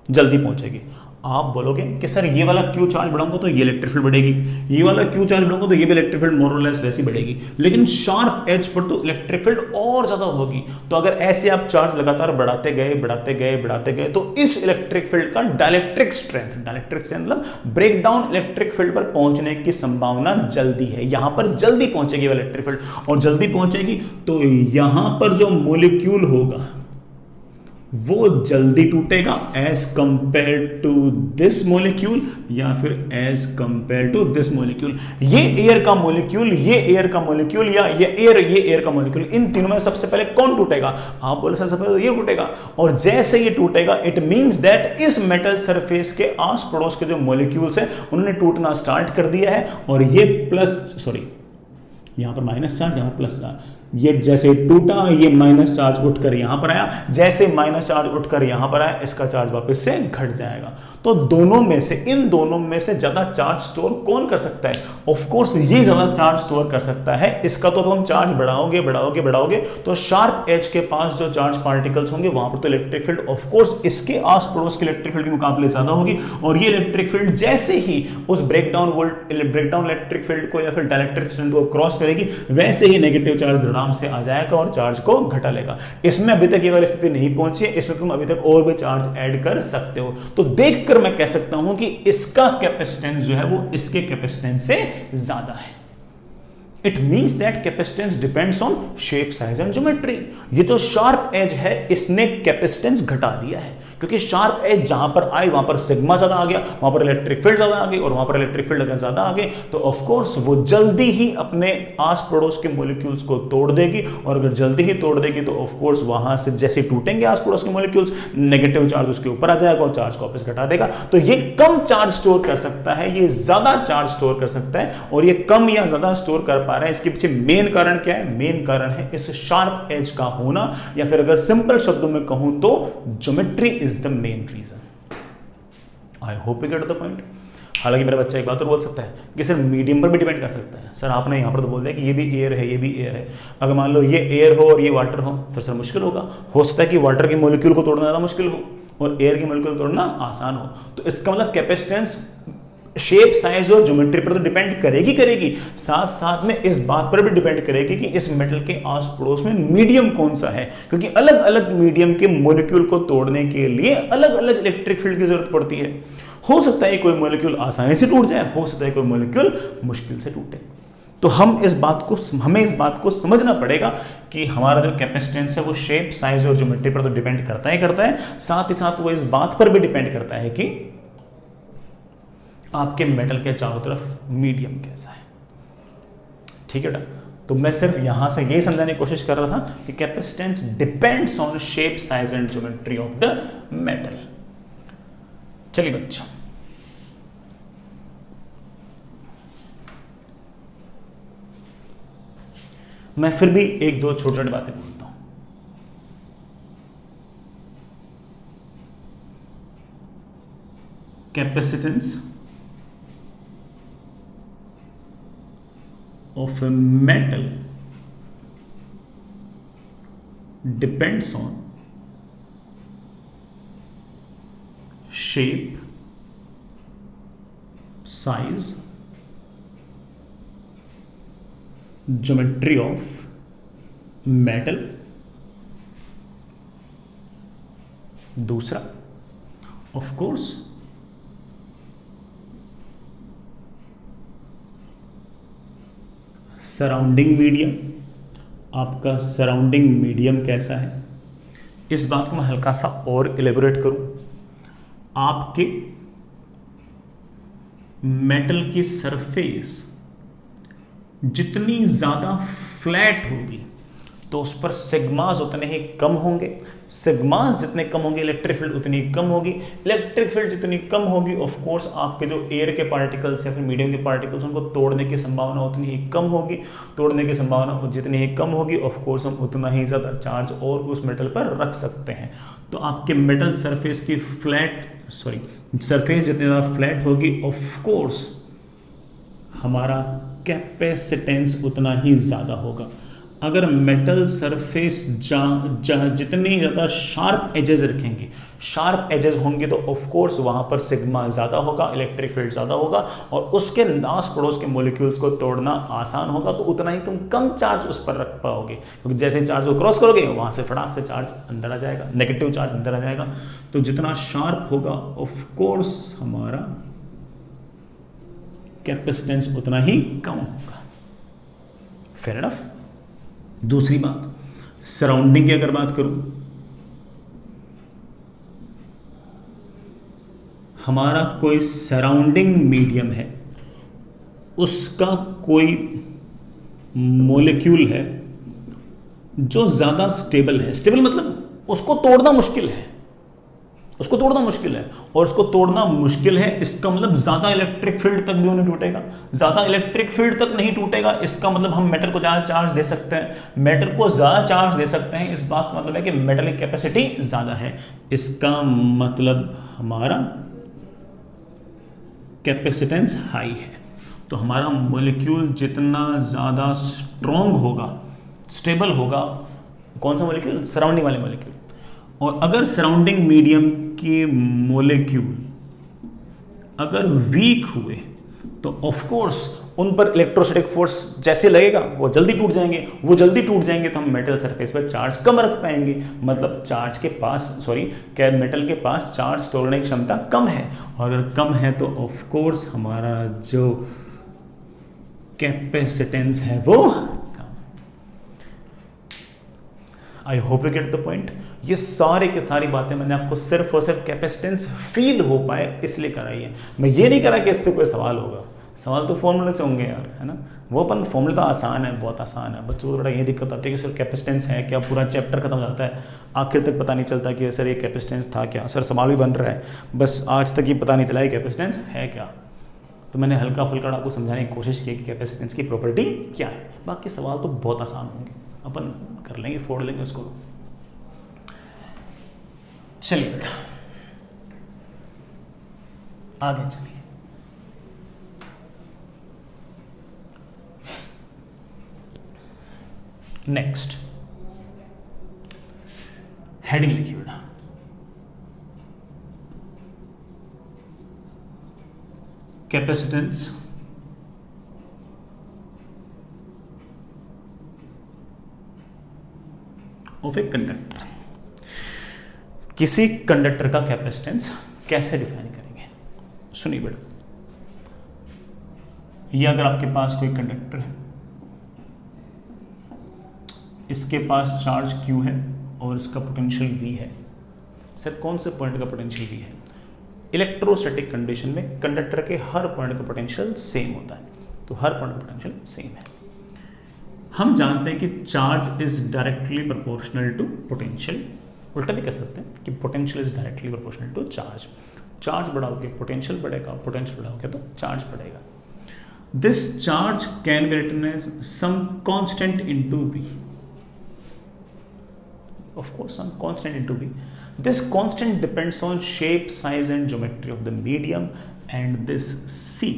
जल्दी पहुंचेगी? आप बोलोगे कि सर ये वाला क्यू चार्ज बढ़ाऊंगा तो ये इलेक्ट्रिक फील्ड बढ़ेगी, ये वाला क्यू चार्ज बढ़ाऊंगा तो ये भी इलेक्ट्रिक फील्ड मोर और लेस वैसी बढ़ेगी, लेकिन शार्प एज पर तो इलेक्ट्रिक फील्ड और ज्यादा होगी। तो अगर ऐसे आप चार्ज लगातार बढ़ाते गए बढ़ाते गए बढ़ाते गए तो इस इलेक्ट्रिक फील्ड का डाइलेक्ट्रिक स्ट्रेंथ मतलब ब्रेक डाउन इलेक्ट्रिक फील्ड पर पहुंचने की संभावना जल्दी है। यहां पर जल्दी पहुंचेगी वो इलेक्ट्रिक फील्ड, और जल्दी पहुंचेगी तो यहां पर जो मॉलिक्यूल होगा वो जल्दी टूटेगा as compare to this molecule या फिर as compare to this molecule. ये एयर का मॉलिक्यूल, ये एयर का मॉलिक्यूल या ये एयर का मॉलिक्यूल, इन तीनों में सबसे पहले कौन टूटेगा? आप बोले सबसे पहले तो ये टूटेगा, और जैसे ये टूटेगा इट मींस दैट इस मेटल सरफेस के आस पड़ोस के जो मॉलिक्यूल्स हैं उन्होंने टूटना स्टार्ट कर दिया है, और ये यहां पर माइनस चार्ज, यहां पर प्लस चार्ज, ये जैसे टूटा ये माइनस चार्ज उठकर यहां पर आया, जैसे माइनस चार्ज उठकर यहां पर आया इसका चार्ज वापस से घट जाएगा। तो दोनों में से, इन दोनों में से ज्यादा चार्ज स्टोर कौन कर सकता है? ऑफ कोर्स ये ज्यादा चार्ज स्टोर कर सकता है। इसका तो हम चार्ज बढ़ाओगे बढ़ाओगे बढ़ाओगे तो शार्प एज के पास जो चार्ज पार्टिकल्स होंगे वहां पर तो इलेक्ट्रिक फील्ड ऑफ कोर्स इसके आस पड़ोस के इलेक्ट्रिक फील्ड के मुकाबले ज्यादा होगी, और ये इलेक्ट्रिक फील्ड जैसे ही उस ब्रेकडाउन इलेक्ट्रिक फील्ड को या फिर डाइलेक्ट्रिक स्ट्रेंथ को क्रॉस करेगी वैसे ही नेगेटिव चार्ज आराम से आ जाएगा और चार्ज को घटा लेगा। इसमें अभी तक ये वाली स्थिति नहीं पहुंची है, इसमें तुम अभी तक और भी चार्ज ऐड कर सकते हो। तो देखकर मैं कह सकता हूं कि इसका कैपेसिटेंस जो है वो इसके कैपेसिटेंस से ज्यादा है। It means that capacitance depends on shape size and geometry. ये जो शार्प एज है इसने कैपेसिटेंस घटा दिया है, क्योंकि शार्प एज जहां पर आई वहां पर सिग्मा ज्यादा आ गया, वहां पर इलेक्ट्रिक फील्ड ज्यादा आ गई, और वहां पर इलेक्ट्रिक फील्ड अगर ज्यादा आ गए तो ऑफ कोर्स वो जल्दी ही अपने आस पड़ोस के मॉलिक्यूल्स को तोड़ देगी, और अगर जल्दी ही तोड़ देगी तो ऑफ कोर्स वहां से जैसे टूटेंगे आस पड़ोस के मॉलिक्यूल्स नेगेटिव चार्ज उसके ऊपर आ जाएगा और चार्ज को वापस घटा देगा। तो ये कम चार्ज स्टोर कर सकता है, ये ज्यादा चार्ज स्टोर कर सकता है, और ये कम या ज्यादा स्टोर कर पा रहा है इसके पीछे मेन कारण क्या है? मेन कारण है इस शार्प एज का होना, या फिर अगर सिंपल शब्दों में कहूं तो geometry is the main reason. I hope you get the point. हालांकि मेरा बच्चा एक बात और बोल सकता है कि सर मीडियम पर भी डिपेंड कर सकता है। सर आपने यहां पर तो बोल दिया कि ये भी एयर है, ये भी एयर है। अगर मान लो ये एयर हो और ये वाटर हो फिर सर मुश्किल होगा। हो सकता है कि वाटर के मॉलिक्यूल को तोड़ना ज्यादा मुश्किल हो और एयर के मॉलिक्यूल को तोड़ना आसान हो। तो इसका मतलब कैपेसिटेंस शेप साइज और ज्योमेट्री पर तो डिपेंड करेगी, साथ साथ में इस बात पर भी डिपेंड करेगी कि इस मेटल के आस पड़ोस में मीडियम कौन सा है, क्योंकि अलग अलग मीडियम के मॉलिक्यूल को तोड़ने के लिए अलग अलग इलेक्ट्रिक फील्ड की जरूरत पड़ती है। हो सकता है कोई मॉलिक्यूल आसानी से टूट जाए, हो सकता है कोई मॉलिक्यूल मुश्किल से टूटे। तो हमें इस बात को समझना पड़ेगा कि हमारा जो कैपेसिटेंस है वो शेप साइज और ज्योमेट्री पर तो डिपेंड करता है, साथ ही साथ वो इस बात पर भी डिपेंड करता है कि आपके मेटल के चारों तरफ मीडियम कैसा है। ठीक है बेटा, तो मैं सिर्फ यहां से यही समझाने की कोशिश कर रहा था कि capacitance depends on shape size and geometry of the metal. चलिए बच्चों, मैं फिर भी एक दो छोटी छोटी बातें बोलता हूं। Capacitance of a metal depends on shape, size, geometry of metal. दूसरा, of course, सराउंडिंग मीडियम, आपका सराउंडिंग मीडियम कैसा है, इस बात को मैं हल्का सा और इलेबोरेट करूं। आपके मेटल की सरफेस जितनी ज़्यादा फ्लैट होगी तो उस पर सिग्मास उतने ही कम होंगे, सिग्मास जितने कम होंगे इलेक्ट्रिक फील्ड उतनी कम होगी, इलेक्ट्रिक फील्ड जितनी कम होगी ऑफ कोर्स आपके जो एयर के पार्टिकल्स या फिर मीडियम के पार्टिकल्स उनको तोड़ने की संभावना उतनी ही कम होगी, तोड़ने की संभावना जितनी ही कम होगी ऑफ कोर्स हम उतना ही ज़्यादा चार्ज और उस मेटल पर रख सकते हैं। तो आपके मेटल सरफेस की सरफेस जितनी ज़्यादा फ्लैट होगी ऑफ कोर्स हमारा कैपेसिटेंस उतना ही ज़्यादा होगा। अगर मेटल सरफेस जितनी ज़्यादा शार्प एजेस रखेंगे, शार्प एजेस होंगे तो ऑफ कोर्स वहाँ पर सिग्मा ज़्यादा होगा, इलेक्ट्रिक फील्ड ज़्यादा होगा और उसके आस पड़ोस के मॉलिक्यूल्स को तोड़ना आसान होगा, तो उतना ही तुम कम चार्ज उस पर रख पाओगे, क्योंकि जैसे चार्ज को क्रॉस करोगे वहाँ से फटाक से चार्ज अंदर आ जाएगा, नेगेटिव चार्ज अंदर आ जाएगा। तो जितना शार्प होगा ऑफ कोर्स हमारा कैपेसिटेंस उतना ही कम होगा। Fair enough. दूसरी बात, सराउंडिंग की अगर बात करूं, हमारा कोई सराउंडिंग मीडियम है, उसका कोई मॉलिक्यूल है जो ज्यादा स्टेबल है, स्टेबल मतलब उसको तोड़ना मुश्किल है, उसको तोड़ना मुश्किल है, और उसको तोड़ना मुश्किल है इसका मतलब ज्यादा इलेक्ट्रिक फील्ड तक भी नहीं टूटेगा, ज्यादा इलेक्ट्रिक फील्ड तक नहीं टूटेगा इसका मतलब हम मेटल को ज्यादा चार्ज दे सकते हैं, मेटल को ज्यादा चार्ज दे सकते हैं इस बात का मतलब है कि मेटल की कैपेसिटी ज्यादा है, इसका मतलब हमारा कैपेसिटेंस हाई है। तो हमारा मॉलिक्यूल जितना ज्यादा स्ट्रॉन्ग होगा, स्टेबल होगा, कौन सा मॉलिक्यूल, सराउंडिंग वाले मॉलिक्यूल, और अगर सराउंडिंग मीडियम के मॉलिक्यूल अगर वीक हुए तो ऑफ कोर्स उन पर इलेक्ट्रोस्टैटिक फोर्स जैसे लगेगा वो जल्दी टूट जाएंगे, वो जल्दी टूट जाएंगे तो हम मेटल सरफेस पर चार्ज कम रख पाएंगे, मतलब चार्ज के पास मेटल के पास चार्ज तोड़ने की क्षमता कम है, और अगर कम है तो ऑफ कोर्स हमारा जो कैपेसिटेंस है वो कम। I hope you get the point. ये सारे के सारी बातें मैंने आपको सिर्फ और सिर्फ कैपेसिटेंस फील हो पाए इसलिए कराई है, मैं ये नहीं करा कि इससे कोई सवाल होगा, सवाल तो फॉर्मूले से होंगे यार, है ना, वो अपन फॉर्मूला तो आसान है, बहुत आसान है, बच्चों को थोड़ा ये दिक्कत आती है कि सर कैपेसिटेंस है क्या, पूरा चैप्टर खत्म हो जाता है, आखिर तक पता नहीं चलता कि सर ये कैपेसिटेंस था क्या, सर सवाल भी बन रहा है, बस आज तक ये पता नहीं चला कि कैपेसिटेंस है क्या। तो मैंने हल्का फुल्का आपको समझाने की कोशिश की कि कैपेसिटेंस की प्रॉपर्टी क्या है, बाकी सवाल तो बहुत आसान होंगे, अपन कर लेंगे, फोड़ लेंगे उसको। चलिए बेटा आगे चलिए। नेक्स्ट हेडिंग लिखिए बेटा, कैपेसिटेंस ऑफ ए कंडक्टर। किसी कंडक्टर का कैपेसिटेंस कैसे डिफाइन करेंगे, सुनिए बेटा, ये अगर आपके पास कोई कंडक्टर है, इसके पास चार्ज Q है और इसका पोटेंशियल V है, सर कौन से पॉइंट का पोटेंशियल V है, इलेक्ट्रोस्टैटिक कंडीशन में कंडक्टर के हर पॉइंट का पोटेंशियल सेम होता है, तो हर पॉइंट का पोटेंशियल सेम है। हम जानते हैं कि charge is directly proportional to potential, उल्टा भी कह सकते हैं कि potential is directly proportional to charge, charge बढ़ाओगे पोटेंशियल बढ़ेगा, पोटेंशियल बढ़ाओगे तो चार्ज बढ़ेगा। This charge can be written as some constant into V, of course some constant into V. This constant depends on shape, size and geometry of the medium, and this C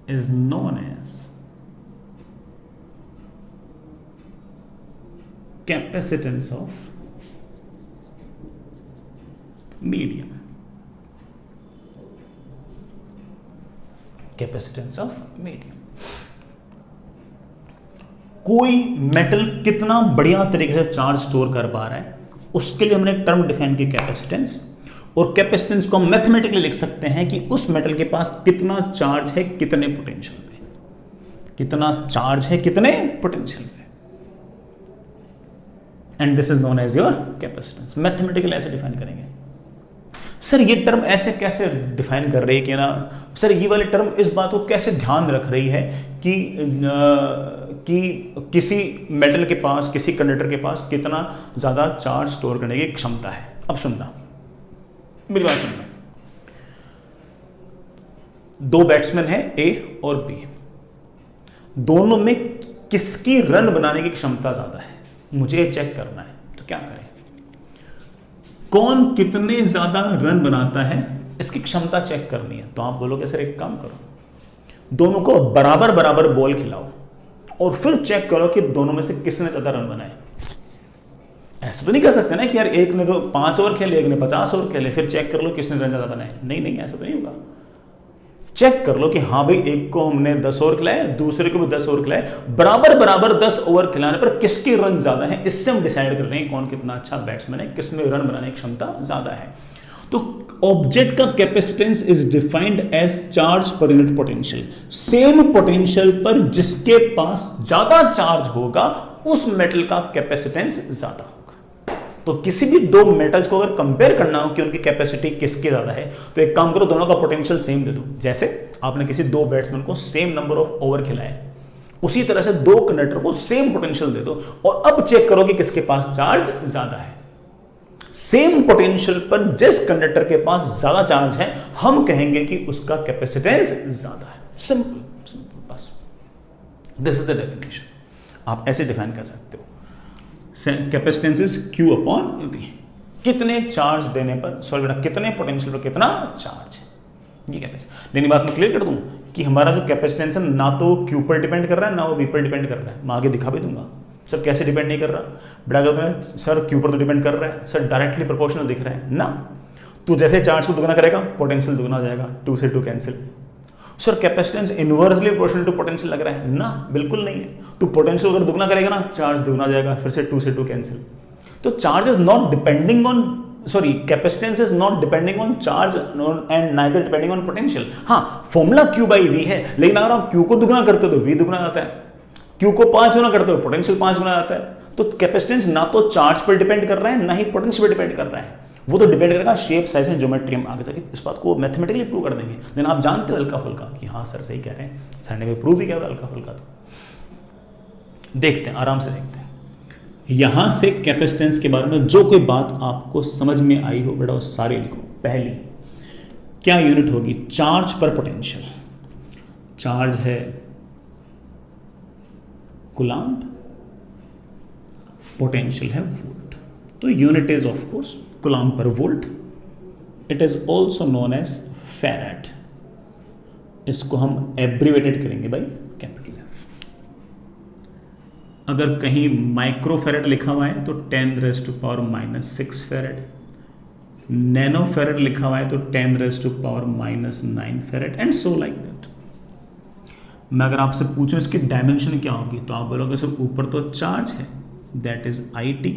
is known as capacitance of medium. Capacitance of medium. कोई मेटल कितना बढ़िया तरीके से चार्ज स्टोर कर पा रहा है, उसके लिए हमने एक टर्म डिफाइन की कैपेसिटेंस, और कैपेसिटेंस को हम मैथमेटिकली लिख सकते हैं कि उस मेटल के पास कितना चार्ज है कितने पोटेंशियल पे। कितना चार्ज है कितने पोटेंशियल पे, and this is known as your capacitance. Mathematically ऐसे डिफाइन करेंगे। सर ये टर्म ऐसे कैसे डिफाइन कर रही है कि ना, सर ये वाली टर्म इस बात को कैसे ध्यान रख रही है कि किसी मेटल के पास, किसी कंडक्टर के पास कितना ज्यादा चार्ज स्टोर करने की क्षमता है। अब सुनना, मेरी बात सुनना। दो बैट्समैन हैं ए और बी, दोनों में किसकी रन बनाने की क्षमता ज्यादा है, मुझे चेक करना है। तो क्या करें, कौन कितने ज्यादा रन बनाता है इसकी क्षमता चेक करनी है। तो आप बोलोगे सर एक काम करो, दोनों को बराबर बराबर बॉल खिलाओ और फिर चेक करो कि दोनों में से किसने ज्यादा रन बनाए। ऐसा तो नहीं कर सकते ना कि यार एक ने तो 5 ओवर खेले, एक ने 50 ओवर खेले, फिर चेक कर लो किसने रन ज्यादा बनाए। नहीं नहीं, ऐसा तो नहीं होगा। चेक कर लो कि हाँ भाई एक को हमने 10 ओवर खिलाए, दूसरे को भी 10 ओवर खिलाए, बराबर बराबर 10 ओवर खिलाने पर किसके रन ज्यादा है, इससे हम डिसाइड कर रहे हैं कौन कितना अच्छा बैट्समैन है, किसमें रन बनाने की क्षमता ज्यादा है। तो ऑब्जेक्ट का capacitance is defined as charge per unit potential. Same potential पर जिसके पास ज्यादा चार्ज होगा उस मेटल का कैपेसिटेंस ज्यादा होगा। तो किसी भी दो मेटल्स को अगर कंपेयर करना हो कि उनकी कैपेसिटी किसकी ज्यादा है, तो एक काम करो, दोनों का पोटेंशियल सेम दे दो। जैसे आपने किसी दो बैट्समैन को सेम नंबर ऑफ ओवर खिलाए, उसी तरह से दो कंडक्टर को सेम पोटेंशियल दे दो और अब चेक करो कि किसके पास चार्ज ज्यादा है। सेम पोटेंशियल पर जिस कंडक्टर के पास ज्यादा चार्ज है हम कहेंगे कि उसका कैपेसिटेंस ज्यादा है। सिंपल सिंपल, बस दिस इज द डेफिनेशन। आप ऐसे डिफाइन कर सकते हो, capacitance is Q upon V। कितने चार्ज देने पर, सॉरी बेटा, कितने पोटेंशियल पर कितना चार्ज है, ये कैपेसिटेंस। लेकिन बात मैं क्लियर कर दूं कि हमारा जो कैपेसिटेंस है ना तो Q पर डिपेंड कर रहा है ना वो V पर डिपेंड कर रहा है। मैं आगे दिखा भी दूंगा सर कैसे डिपेंड नहीं कर रहा। बेटा कहते हैं सर Q पर तो डिपेंड कर रहा है, सर डायरेक्टली प्रोपोर्शनल दिख रहा है ना। तो जैसे चार्ज को दुगना करेगा पोटेंशियल दुगना हो जाएगा, 2 से 2 cancel. Sir capacitance inversely proportional to potential लग रहा है ना, बिल्कुल नहीं है। तो पोटेंशियल अगर दुगना करेगा ना, चार्ज दुगना हो जाएगा, फिर से 2 से 2 कैंसिल। तो charge is not depending on, sorry capacitance is not depending on charge and neither depending on potential. हाँ फॉर्मूला Q बाई V है, लेकिन अगर आप Q को दुगना करते हो तो V दुगना आता है, Q को 5 गुना करते हो पोटेंशियल 5 गुना आता है। तो कैपेसिटेंस ना तो चार्ज पर डिपेंड कर रहा है ना ही पोटेंशियल पर डिपेंड कर रहा है, वो तो डिपेंड करेगा शेप, साइज एंड ज्योमेट्री। हम आगे तक इस बात को मैथमेटिकली प्रूव कर देंगे, लेकिन आप जानते हो हल्का फुल्का कि हाँ सर सही कह रहे हैं, सर ने प्रूव भी किया था हल्का फुल्का। तो देखते हैं, आराम से देखते हैं। यहां से कैपेसिटेंस के बारे में जो कोई बात आपको समझ में आई हो बेटा वो सारे लिखो। पहली क्या यूनिट होगी, चार्ज पर पोटेंशियल। चार्ज है कूलम्ब, पोटेंशियल है वोल्ट, तो unit is of course coulomb per volt. It is also known as farad. इसको हम एब्रीवेटेड करेंगे बाई कैपिटल एफ। अगर कहीं माइक्रो फैराड लिखा हुआ है तो 10⁻⁻⁶ फैराड, नैनो फैराड लिखा हुआ है तो 10⁻⁻⁹ farad and so like that. मैं अगर आपसे पूछूं इसकी डायमेंशन क्या होगी तो आप बोलोगे सर ऊपर तो चार्ज है दैट इज IT,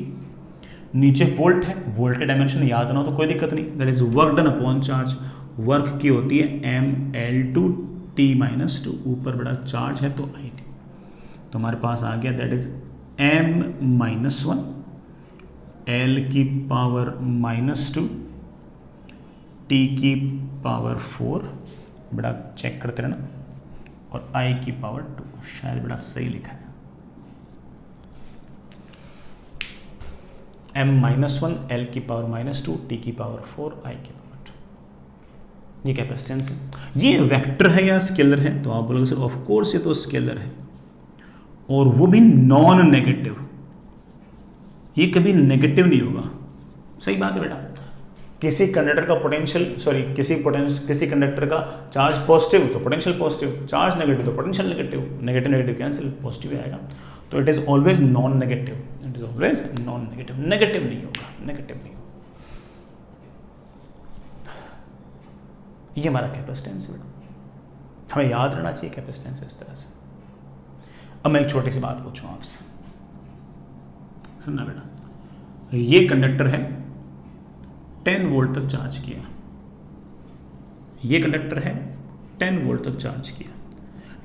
नीचे वोल्ट है, वोल्ट के डायमेंशन याद ना हो तो कोई दिक्कत नहीं, that is work done upon charge. Work की होती है mL/T-2, ऊपर बड़ा चार्ज है तो IT। तो हमारे पास आ गया that is m-1 L⁻⁻², T⁻⁴, बड़ा चेक करते रहना, और I⁻², शायद बड़ा सही लिखा है, m-1 L⁻⁻², T⁻⁴, I⁻²। ये कैपेसिटेंस है। ये वेक्टर है या स्केलर है, तो आप बोलोगे सर ऑफ कोर्स ये तो स्केलर है, और वो भी नॉन नेगेटिव, ये कभी नेगेटिव नहीं होगा। सही बात है बेटा। किसी कंडक्टर का पोटेंशियल, सॉरी किसी कंडक्टर का चार्ज पॉजिटिव तो पोटेंशियल पॉजिटिव, चार्ज नेगेटिव तो potential negative, negative negative cancel, positive आएगा। तो it is always non negative, it is always non negative, negative नहीं होगा, नेगेटिव नहीं होगा। ये हमारा कैपेसिटेंस है, हमें याद रहना चाहिए कैपेसिटेंस इस तरह से। अब मैं एक छोटी सी बात पूछूं आपसे, सुनना बेटा। ये कंडक्टर है 10 वोल्ट तक चार्ज किया, ये कंडक्टर है 10 वोल्ट तक चार्ज किया।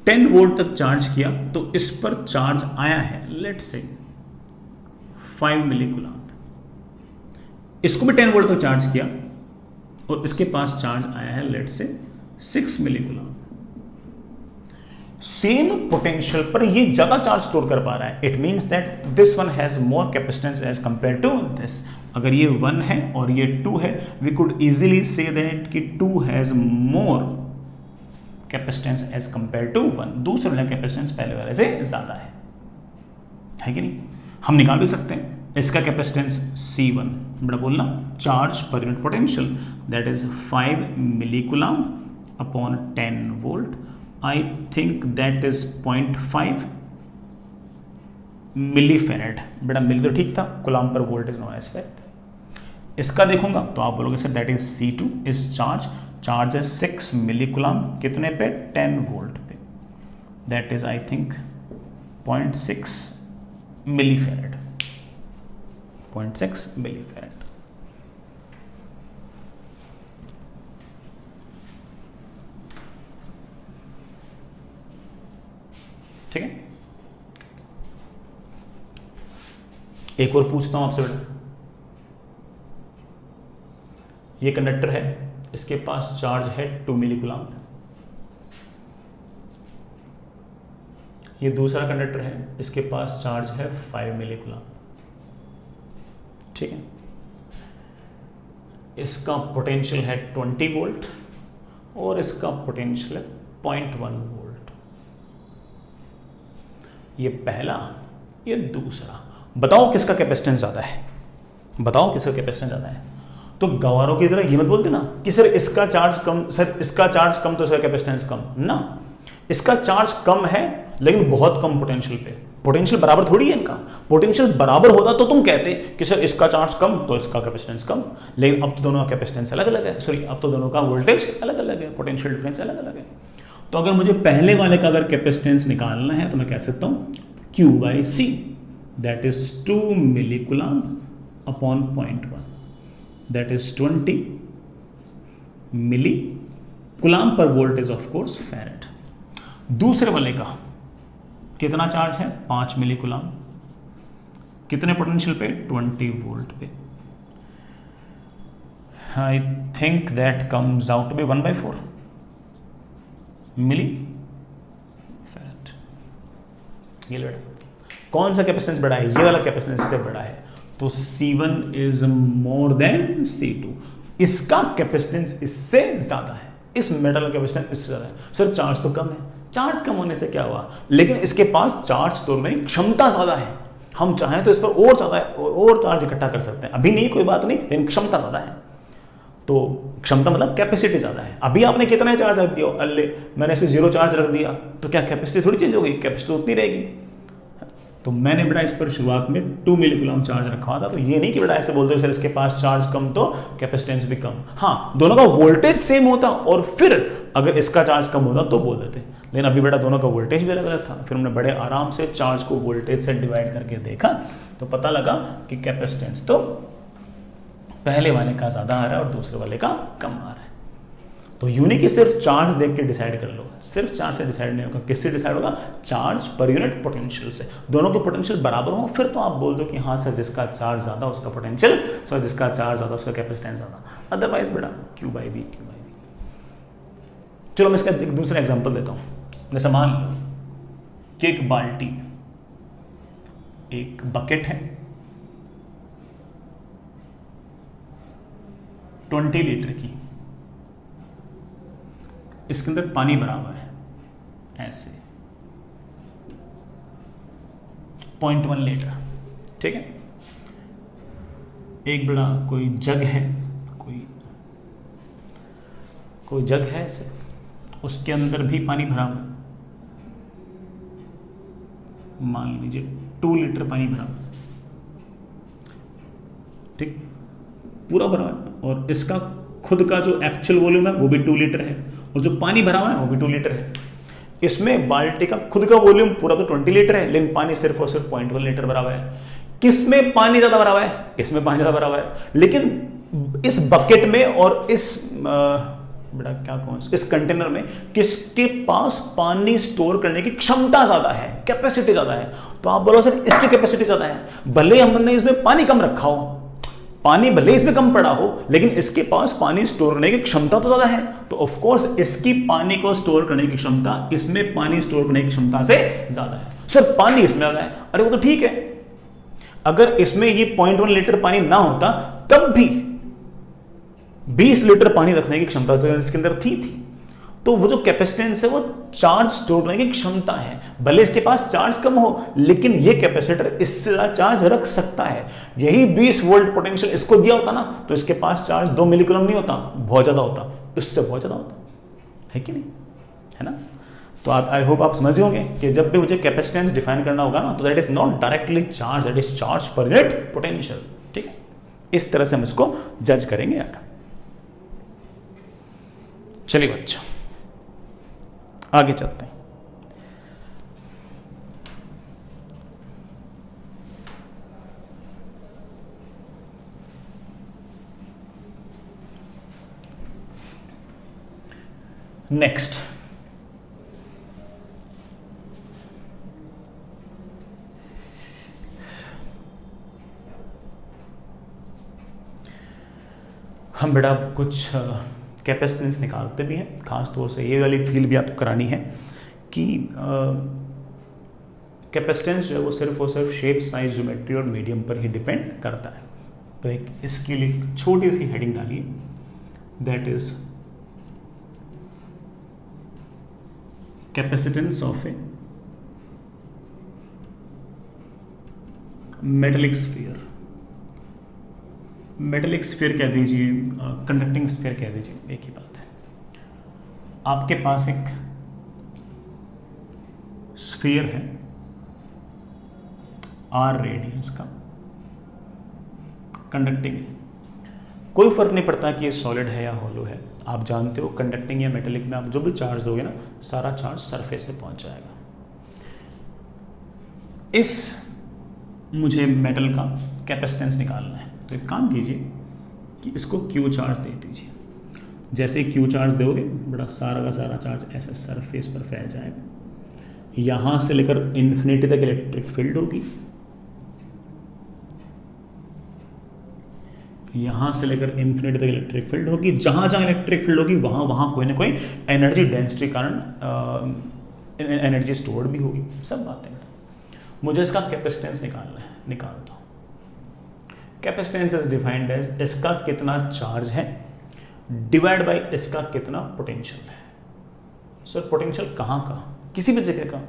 10 वोल्ट तक चार्ज किया तो इस पर चार्ज आया है लेट्स से 5 मिली कूलम्ब। इसको भी 10 वोल्ट तक चार्ज किया और इसके पास चार्ज आया है let's say 6 milli coulomb. Same potential पर ये ज्यादा चार्ज स्टोर कर पा रहा है। It means that this one has more capacitance as compare to this. अगर ये 1 है और ये 2 है, we could easily say that कि 2 has more capacitance as compare to 1। दूसरे वाला कैपेसिटेंस पहले वाले से ज्यादा है कि नहीं? हम निकाल भी सकते हैं इसका कैपेसिटेंस C1, बड़ा बोलना charge per unit potential, that is 5 milli coulomb upon 10 volt. I think that is 0.5 milli farad. बेटा मिली तो ठीक था, coulomb per volt is known as farad. इसका देखूंगा तो आप बोलोगे sir that is C2 is charge है 6 मिली कूलम्ब, कितने पे? 10 वोल्ट पे। That is I think 0.6 milli farad, 0.6 milli farad. ठीक है, एक और पूछता हूं आपसे बेटा। ये कंडक्टर है, इसके पास चार्ज है 2 मिली कूलम्ब। ये दूसरा कंडक्टर है, इसके पास चार्ज है 5 मिली कूलम्ब। ठीक है, इसका पोटेंशियल है 20 वोल्ट और इसका पोटेंशियल है 0.1 वोल्ट। ये पहला, ये दूसरा। बताओ किसका कैपेसिटेंस ज्यादा है? बताओ किसका कैपेसिटेंस ज्यादा है? तो गवारों की तरह ये मत बोलते ना कि सर इसका चार्ज कम, सर इसका चार्ज कम तो इसका कैपेसिटेंस कम ना। इसका चार्ज कम है लेकिन बहुत कम पोटेंशियल पे। पोटेंशियल बराबर थोड़ी है इनका। पोटेंशियल बराबर होता तो तुम कहते कि सर इसका चार्ज कम तो इसका कैपेसिटेंस कम। लेकिन अब तो दोनों का कैपेसिटेंस अलग अलग है, सॉरी अब तो दोनों का वोल्टेज अलग अलग है, पोटेंशियल डिफरेंस अलग अलग है। तो अगर मुझे पहले वाले का अगर कैपेसिटेंस निकालना है तो मैं कह सकता हूं Q/C, that is 2 milli coulomb upon 0.1, that is 20 milli coulomb per volt is of course farad. दूसरे वाले का कितना चार्ज है? 5 मिली कूलम्ब, कितने पोटेंशियल पे? 20 वोल्ट पे। I think that comes out to be 1/4 milli farad. ये बेटा कौन सा कैपेसिटेंस बड़ा है? ये वाला कैपेसिटेंस से बड़ा है, तो C1 is more than C2। इसका कैपेसिटेंस इससे ज्यादा है, इस मेटल का कैपेसिटेंस इससे ज्यादा है। सर चार्ज तो कम है, चार्ज कम होने से क्या हुआ? लेकिन इसके पास चार्ज स्टोर करने की क्षमता ज्यादा है। हम चाहें तो इस पर और ज्यादा और चार्ज इकट्ठा कर सकते हैं। अभी नहीं, कोई बात नहीं, लेकिन क्षमता ज्यादा है। तो क्षमता मतलब कैपेसिटी ज्यादा है। अभी आपने कितना चार्ज रख दिया? अल्ले मैंने इस पर 0 चार्ज रख दिया तो क्या कैपेसिटी थोड़ी चेंज होगी? कैपेसिटी उतनी रहेगी। तो मैंने बेटा इस पर शुरुआत में 2 मिली कूलम्ब चार्ज रखा था। तो ये नहीं कि बेटा ऐसे बोलते हो सर इसके पास चार्ज कम तो कैपेसिटेंस भी कम। हाँ, दोनों का वोल्टेज सेम होता और फिर अगर इसका चार्ज कम होता तो बोल देते, लेकिन अभी बेटा दोनों का वोल्टेज भी अलग अलग था। फिर हमने बड़े आराम से चार्ज को वोल्टेज से डिवाइड करके देखा तो पता लगा कि कैपेसिटेंस तो पहले वाले का ज्यादा आ रहा है और दूसरे वाले का कम आ रहा है। तो यूनिक ही सिर्फ चार्ज देख के डिसाइड कर लो। सिर्फ चार्ज से डिसाइड नहीं होगा। किससे डिसाइड होगा? चार्ज पर यूनिट पोटेंशियल से। दोनों के पोटेंशियल बराबर हो फिर तो आप बोल दो कि हाँ सर जिसका चार्ज ज्यादा उसका पोटेंशियल, सो जिसका चार्ज ज्यादा उसका कैपेसिटेंस ज्यादा। अदरवाइज बेटा Q/V। चलो मैं इसका एक दूसरा एग्जांपल देता हूं। जैसे मान लो कि एक बाल्टी, एक बकेट है 20 लीटर की, इसके अंदर पानी भरा हुआ है ऐसे 0.1 लीटर। ठीक है, एक बड़ा कोई जग है, कोई जग है ऐसे, उसके अंदर भी पानी भरा हुआ है। मान लीजिए 2 लीटर पानी भरा हुआ है। ठीक, पूरा भरा हुआ है और इसका खुद का जो एक्चुअल वॉल्यूम है वो भी 2 लीटर है और जो पानी भरा हुआ है वो भी 2 लीटर है। इसमें बाल्टी का खुद का वॉल्यूम पूरा तो 20 लीटर है, लेकिन पानी सिर्फ और सिर्फ 0.1 लीटर भरा हुआ है। किसमें पानी ज्यादा भरा हुआ है? इसमें पानी ज्यादा भरा हुआ है। लेकिन इस बकेट में और इस बेटा क्या कहूँ, इस कंटेनर में किसके पास पानी स्टोर करने की क्षमता ज्यादा है, कैपेसिटी ज्यादा है। तो आप बोलो सर इसकी कैपेसिटी ज्यादा है, भले हमने इसमें पानी कम रखा हो, पानी भले इसमें कम पड़ा हो, लेकिन इसके पास पानी स्टोर करने की क्षमता तो ज्यादा है। तो ऑफ कोर्स इसकी पानी को स्टोर करने की क्षमता इसमें पानी स्टोर करने की क्षमता से ज्यादा है। सर पानी इसमें ज्यादा है, अरे वो तो ठीक है, अगर इसमें ये 0.1 लीटर पानी ना होता तब भी 20 लीटर पानी रखने की क्षमता तो इसके अंदर थी। तो वो जो कैपेसिटेंस है वो चार्ज स्टोर करने की क्षमता है। भले इसके पास चार्ज कम हो, लेकिन ये कैपेसिटर इससे ज्यादा चार्ज रख सकता है। यही 20 वोल्ट पोटेंशियल इसको दिया होता ना, तो इसके पास चार्ज 2 मिलीकूलम नहीं होता, बहुत ज्यादा होता, इससे बहुत ज्यादा होता है कि नहीं, है ना। तो आई होप आप समझ होंगे कि जब भी मुझे कैपेसिटेंस डिफाइन करना होगा ना, तो that is not directly charge, that is charge per unit potential. ठीक है, इस तरह से हम इसको जज करेंगे यार। चलिए बच्चों आगे चलते हैं। नेक्स्ट, हम बेटा कुछ कैपेसिटेंस निकालते भी हैं, खास तौर से ये वाली फील भी आपको करानी है कि कैपेसिटेंस जो है वो सिर्फ और सिर्फ शेप, साइज, ज्योमेट्री और मीडियम पर ही डिपेंड करता है। तो एक इसके लिए छोटी सी हेडिंग डालिए, that is capacitance of A metallic sphere. Metallic sphere कह दीजिए, कंडक्टिंग स्फीयर कह दीजिए, एक ही बात है। आपके पास एक स्फीयर है आर रेडियस का, कंडक्टिंग है। कोई फर्क नहीं पड़ता कि ये सॉलिड है या हॉलो है, आप जानते हो कंडक्टिंग या मेटेलिक में आप जो भी चार्ज दोगे ना, सारा चार्ज सरफेस से पहुंच जाएगा। इस मुझे मेटल का कैपेसिटेंस निकालना है, तो एक काम कीजिए कि इसको क्यू चार्ज दे दीजिए। जैसे क्यू चार्ज दोगे, बड़ा सारा का सारा चार्ज ऐसे सरफेस पर फैल जाएगा। यहां से लेकर इन्फिनिटी तक इलेक्ट्रिक फील्ड होगी, यहां से लेकर इन्फिनिटी तक इलेक्ट्रिक फील्ड होगी। जहां जहां इलेक्ट्रिक फील्ड होगी वहां वहां कोई ना कोई एनर्जी डेंसिटी कारण एनर्जी स्टोर्ड भी होगी। सब बातें मुझे इसका कैपेसिटेंस निकालना है, निकालता हूं। कैपेसिटेंस इज डिफाइंड एज इसका कितना चार्ज है डिवाइड बाय इसका कितना पोटेंशियल है। सर पोटेंशियल कहां का, किसी भी जगह का,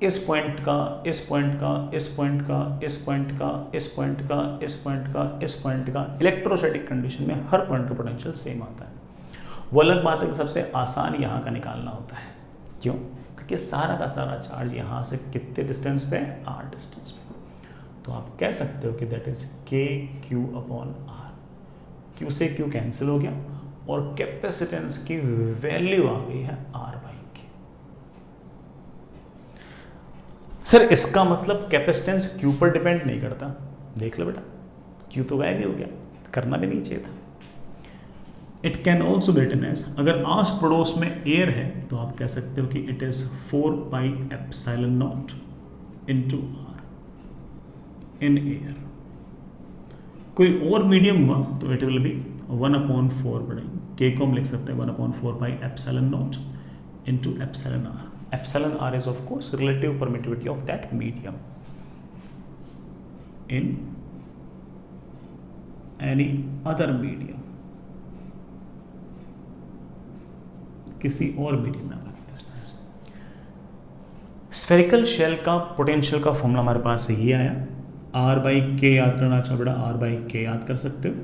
इस पॉइंट का, इस पॉइंट का, इस पॉइंट का, इस पॉइंट का, इस पॉइंट का, इस पॉइंट का, इस पॉइंट का। इलेक्ट्रोस्टैटिक कंडीशन में हर पॉइंट का पोटेंशियल सेम आता है। वो अलग बात है कि सबसे आसान यहां का निकालना होता है। क्यों? क्योंकि सारा का सारा चार्ज यहां से कितने डिस्टेंस पे, आर डिस्टेंस पे। तो आप कह सकते हो कि दैट इज के क्यू अपॉन आर। क्यू से क्यू कैंसिल हो गया और कैपेसिटेंस की वैल्यू आ गई है आर बाई के। सर इसका मतलब कैपेसिटेंस क्यू पर डिपेंड नहीं करता। देख लो बेटा, क्यू तो गायब ही हो गया, करना भी नहीं चाहिए था। It can also be written as, अगर आस पड़ोस में एयर है तो आप कह सकते हो कि it is 4 pi epsilon naught into R in air. कोई और मीडियम हुआ तो इट विल बी 1/4 बढ़ेगी। के को हम लिख सकते हैं 1/4 pi epsilon naught into epsilon R. Epsilon R is of course relative permittivity of that medium in any other medium, किसी और मीडियम में। स्फेरिकल शेल का पोटेंशियल का फॉर्मूला हमारे पास ये आया, आर बाई के याद करना चाहो बेटा, आर बाई के याद कर सकते हो,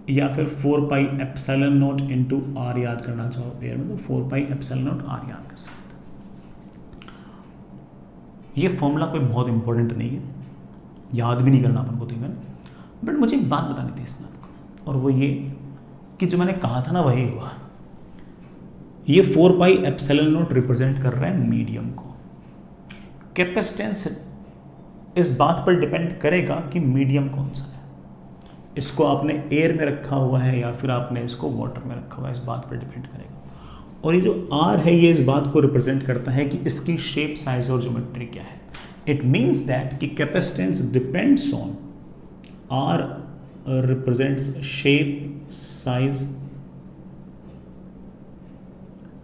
या फिर 4 pi epsilon naught into R याद करना चाहो एयर में, तो 4 पाई एप्सिलॉन नॉट आर याद कर सकते हो। ये फॉर्मूला कोई बहुत इंपॉर्टेंट नहीं है, याद भी नहीं करना अपन को, ठीक है। बट मुझे एक बात बतानी थी इसमें आपको, और वो ये कि जो मैंने कहा था ना वही हुआ। ये 4 पाई एप्सिलॉन नॉट रिप्रेजेंट कर रहा है मीडियम को। कैपेसिटेंस इस बात पर डिपेंड करेगा कि मीडियम कौन सा है। इसको आपने एयर में रखा हुआ है या फिर आपने इसको वाटर में रखा हुआ है, इस बात पर डिपेंड करेगा। और ये जो आर है ये इस बात को रिप्रेजेंट करता है कि इसकी शेप, साइज और ज्योमेट्री क्या है। इट मीन्स दैट कि capacitance depends on, r represents shape, size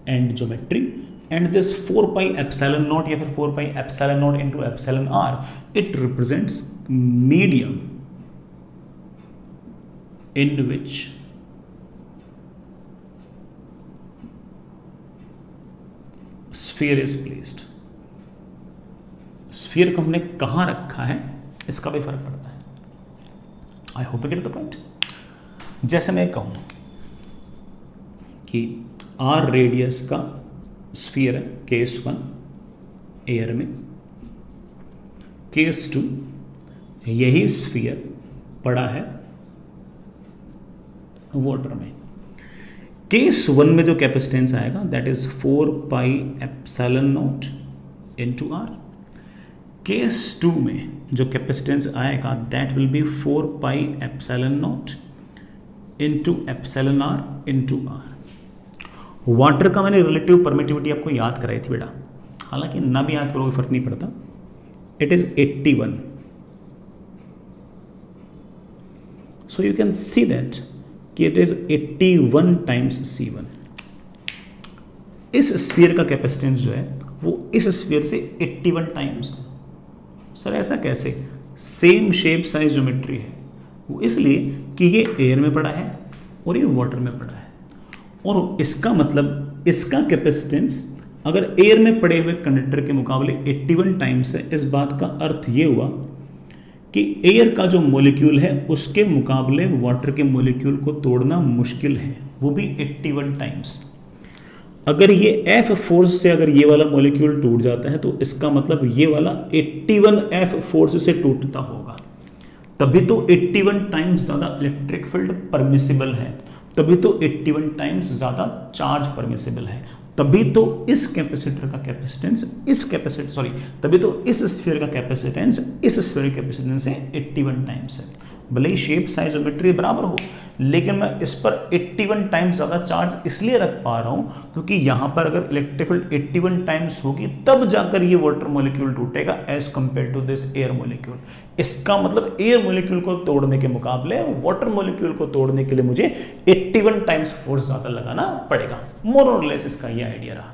and geometry, and this 4 pi epsilon naught या फिर 4 pi epsilon naught into epsilon r, it represents medium in which sphere is placed। Sphere को हमने कहां रखा है इसका भी फर्क पड़ता है। I hope you get the point. जैसे मैं कहूं कि r रेडियस का स्फीयर है केस 1 एयर में, केस 2 यही स्फीयर पड़ा है वाटर में। केस 1 में जो कैपेसिटेंस आएगा that is 4 pi epsilon naught into r. Case 2 में जो कैपेसिटेंस आएगा that will be 4 pi epsilon naught into epsilon r into r. Water का मैंने रिलेटिव परमिटिविटी आपको याद कराई थी बेटा, हालांकि ना भी याद करोगे फर्क नहीं पड़ता। It is 81। So you can see that कि इट इज 81 टाइम्स C1। इस स्फीयर का कैपेसिटेंस जो है वो इस स्फीयर से 81 टाइम्स। सर ऐसा कैसे? सेम शेप, साइज, ज्योमेट्री है। वो इसलिए कि ये एयर में पड़ा है और ये वाटर में पड़ा है, और इसका मतलब इसका कैपेसिटेंस अगर एयर में पड़े हुए कंडक्टर के मुकाबले 81 टाइम्स है, इस बात का अर्थ ये हुआ कि एयर का जो मॉलिक्यूल है उसके मुकाबले वाटर के मॉलिक्यूल को तोड़ना मुश्किल है, वो भी 81 टाइम्स। अगर ये F फोर्स से अगर ये वाला मॉलिक्यूल टूट जाता है तो इसका मतलब ये वाला 81 F फोर्स से टूटता होगा, तभी तो 81 टाइम्स ज़्यादा इलेक्ट्रिक फील्ड परमिसिबल है, तभी तो 81 टाइम्स ज़्यादा चार्ज परमिसिबल है, तभी तो इस कैपेसिटर का कैपेसिटेंस तभी तो इस स्फीयर का कैपेसिटेंस इस स्फीयर के कैपेसिटेंस से 81 टाइम्स है। भले ही शेप, साइज, ज्योमेट्री बराबर हो, लेकिन मैं इस पर 81 टाइम्स ज़्यादा चार्ज इसलिए रख पा रहा हूँ क्योंकि यहाँ पर अगर इलेक्ट्रिक फील्ड 81 टाइम्स होगी तब जाकर ये वाटर मॉलिक्यूल टूटेगा as compare to this air molecule. इसका मतलब एयर मॉलिक्यूल को तोड़ने के मुकाबले वाटर मॉलिक्यूल को तोड़ने के लिए मुझे 81 टाइम्स फोर्स ज़्यादा लगाना पड़ेगा। मोर और लेस इसका ये आइडिया रहा।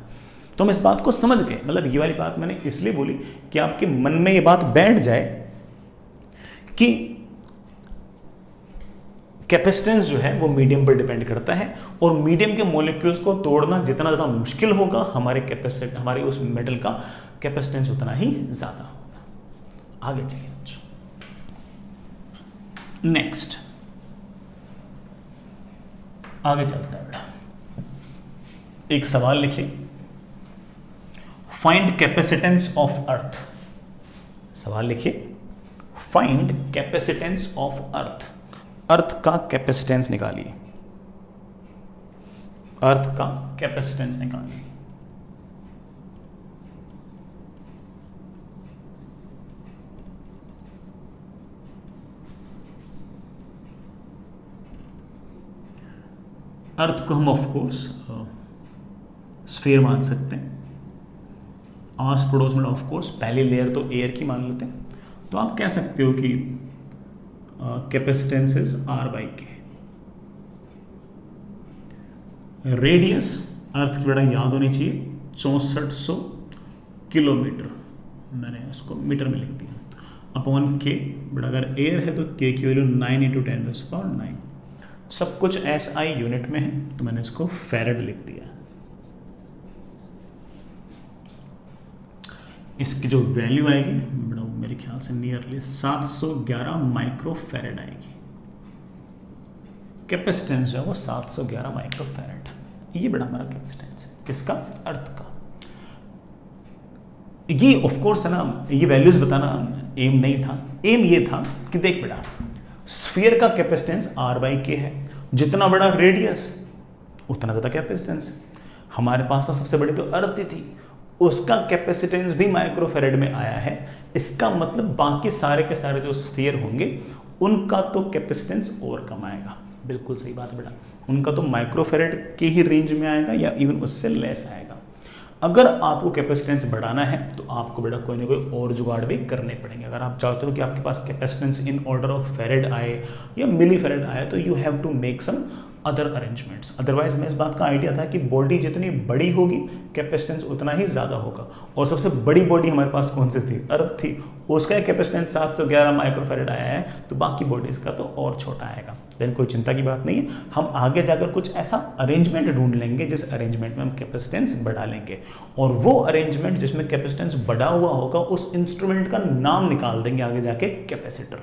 तो हम इस बात को समझ गए, मतलब ये वाली बात मैंने इसलिए बोली कि आपके मन में ये बात बैठ जाए कि कैपेसिटेंस जो है वो मीडियम पर डिपेंड करता है, और मीडियम के मॉलिक्यूल्स को तोड़ना जितना ज़्यादा मुश्किल होगा हमारे उस मेटल का कैपेसिटेंस उतना ही ज़्यादा होगा। आगे चलिए नेक्स्ट, आगे चलता है बेटा। एक सवाल लिखिए, फाइंड कैपेसिटेंस ऑफ अर्थ। सवाल लिखिए, फाइंड कैपेसिटेंस ऑफ अर्थ। अर्थ का कैपेसिटेंस निकालिए, अर्थ का कैपेसिटेंस निकालिए। अर्थ को हम ऑफ कोर्स स्फीयर मान सकते हैं, आस पड़ोस में ऑफ कोर्स पहली लेयर तो एयर की मान लेते हैं, तो आप कह सकते हो कि कैपेसिटेंस इज R बाई के। रेडियस अर्थ की बड़ा याद होनी चाहिए 6400 किलोमीटर, मैंने उसको मीटर में लिख दिया, अपॉन के। बड़ा अगर एयर है तो के की वैल्यू 9 × 10⁹। सब कुछ SI यूनिट में है तो मैंने इसको फैरेड लिख दिया। इसकी जो वैल्यू आएगी बड़ा मेरे ख्याल से नियरली 711 माइक्रो फैरेड आएगी। कैपेसिटेंस जो है वो 711 माइक्रो फैरेड, ये बड़ा हमारा कैपेसिटेंस है किसका? अर्थ का। ये ऑफ कोर्स है ना, ये वैल्यूज बताना एम नहीं था, एम ये था कि देख बेटा स्फीयर का कैपेसिटेंस R बाई के है, जितना बड़ा रेडियस उतना ज़्यादा कैपेसिटेंस। हमारे पास तो सबसे बड़ी तो अर्थ ही थी, उसका कैपेसिटेंस भी माइक्रोफेरेड में आया है। इसका मतलब बाकी सारे के सारे जो स्फीयर होंगे उनका तो कैपेसिटेंस और कम आएगा। बिल्कुल सही बात है बेटा, उनका तो माइक्रोफेरेड के ही रेंज में आएगा या इवन उससे लेस आएगा। अगर आपको कैपेसिटेंस बढ़ाना है तो आपको बेटा कोई ना कोई और जुगाड़ भी करने पड़ेंगे। अगर आप चाहते हो कि आपके पास capacitance in order of farad आए या मिली फेरेड आए तो you have to make some other arrangements. Otherwise में इस बात का आइडिया था कि बॉडी जितनी बड़ी होगी कैपेसिटेंस उतना ही ज़्यादा होगा। और सबसे बड़ी बॉडी हमारे पास कौन सी थी? अर्थ थी, उसका कैपेसिटेंस 711 माइक्रोफेरेड आया है, तो बाकी बॉडीज़ का तो और छोटा आएगा। लेकिन कोई चिंता की बात नहीं है, हम आगे जाकर कुछ ऐसा अरेंजमेंट ढूंढ लेंगे जिस अरेंजमेंट में हम कैपेसिटेंस बढ़ा लेंगे, और वो अरेंजमेंट जिसमें कैपेसिटेंस बढ़ा हुआ होगा उस इंस्ट्रूमेंट का नाम निकाल देंगे आगे जाके कैपेसिटर।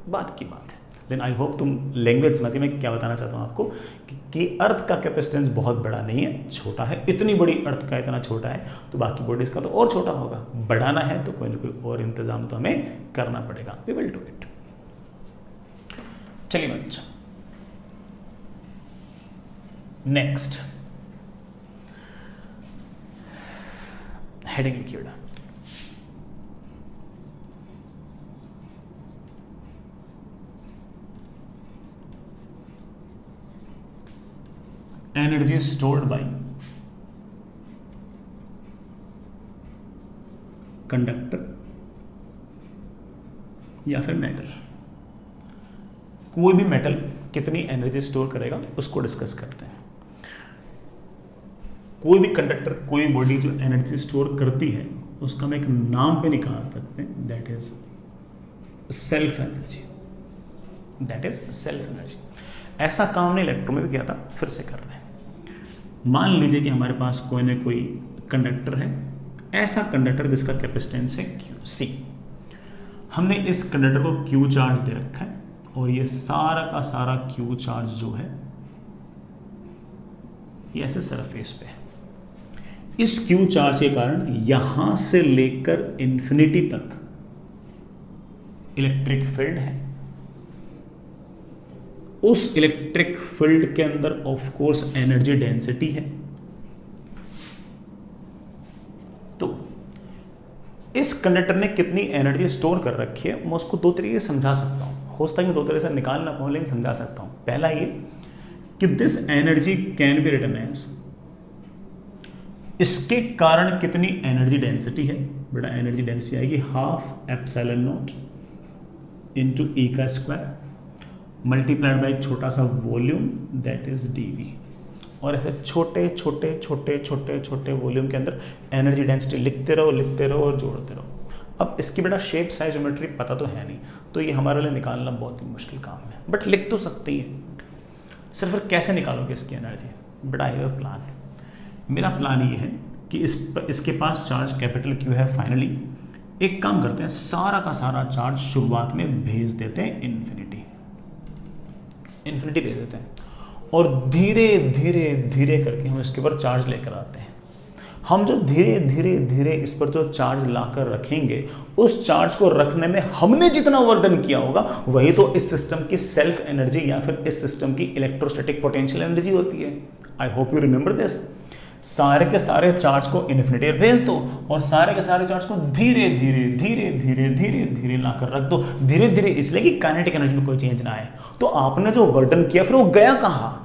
बात की बात है। लेकिन आई होप तुम लैंग्वेज समझिए मैं क्या बताना चाहता हूँ आपको कि अर्थ का कैपेसिटेंस बहुत बड़ा नहीं है, छोटा है। इतनी बड़ी अर्थ का इतना छोटा है तो बाकी बॉडीज़ का तो और छोटा होगा। बढ़ाना है तो कोई ना कोई और इंतजाम तो हमें करना पड़ेगा। We will do it. चलिए बच्चों, नेक्स्ट हेडिंग लिखिए बेटा। एनर्जी स्टोर्ड बाय कंडक्टर या फिर मेटल। कोई भी मेटल कितनी एनर्जी स्टोर करेगा उसको डिस्कस करते हैं। कोई भी कंडक्टर, कोई बॉडी जो एनर्जी स्टोर करती है उसका हम एक नाम पे निकाल सकते हैं, that is self energy. That is self energy. ऐसा काम ने इलेक्ट्रो में भी किया था, फिर से कर रहे हैं। मान लीजिए कि हमारे पास कोई ना कोई कंडक्टर है, ऐसा कंडक्टर जिसका कैपेसिटेंस है Q C। हमने इस कंडक्टर को Q चार्ज दे रखा है और ये सारा का सारा Q चार्ज जो है ये ऐसे सरफेस पे है। इस Q चार्ज के कारण यहां से लेकर इंफिनिटी तक इलेक्ट्रिक फील्ड है। उस इलेक्ट्रिक फील्ड के अंदर ऑफ कोर्स एनर्जी डेंसिटी है। तो इस कंडक्टर ने कितनी एनर्जी स्टोर कर रखी है मैं उसको दो तरीके से समझा सकता हूं। हो सकता है मैं दो तरीके से निकाल ना पाऊं, लेकिन समझा सकता हूं। पहला ये कि this energy can be written as, इसके कारण कितनी एनर्जी डेंसिटी है। बेटा एनर्जी डेंसिटी आएगी half epsilon naught into E का स्क्वायर मल्टीप्लाइड बाई छोटा सा वॉल्यूम, दैट इज dV। और ऐसे छोटे छोटे छोटे छोटे छोटे वॉल्यूम के अंदर एनर्जी डेंसिटी लिखते रहो और जोड़ते रहो। अब इसकी बेटा शेप साइज ज्योमेट्री पता तो है नहीं, तो ये हमारे लिए निकालना बहुत ही मुश्किल काम है, बट लिख तो सकती है। सिर्फ फिर कैसे निकालोगे इसकी एनर्जी? बेटा आई हैव प्लान। मेरा प्लान ये है कि इसके पास चार्ज कैपिटल Q है। फाइनली एक काम करते हैं, सारा का सारा चार्ज शुरुआत में भेज देते हैं इन्फिनिटी दे देते हैं, और धीरे धीरे धीरे करके हम इसके ऊपर चार्ज लेकर आते हैं। हम जो धीरे धीरे धीरे इस पर जो चार्ज लाकर रखेंगे, उस चार्ज को रखने में हमने जितना वर्क डन किया होगा वही तो इस सिस्टम की सेल्फ एनर्जी या फिर इस सिस्टम की इलेक्ट्रोस्टैटिक पोटेंशियल एनर्जी होती है। I hope you remember this. सारे के सारे चार्ज को इन्फिनिटी भेज दो और सारे के सारे चार्ज को धीरे धीरे धीरे धीरे धीरे धीरे लाकर रख दो। धीरे धीरे इसलिए कि काइनेटिक एनर्जी में कोई चेंज ना आए। तो आपने जो वर्डन किया फिर वो गया कहाँ?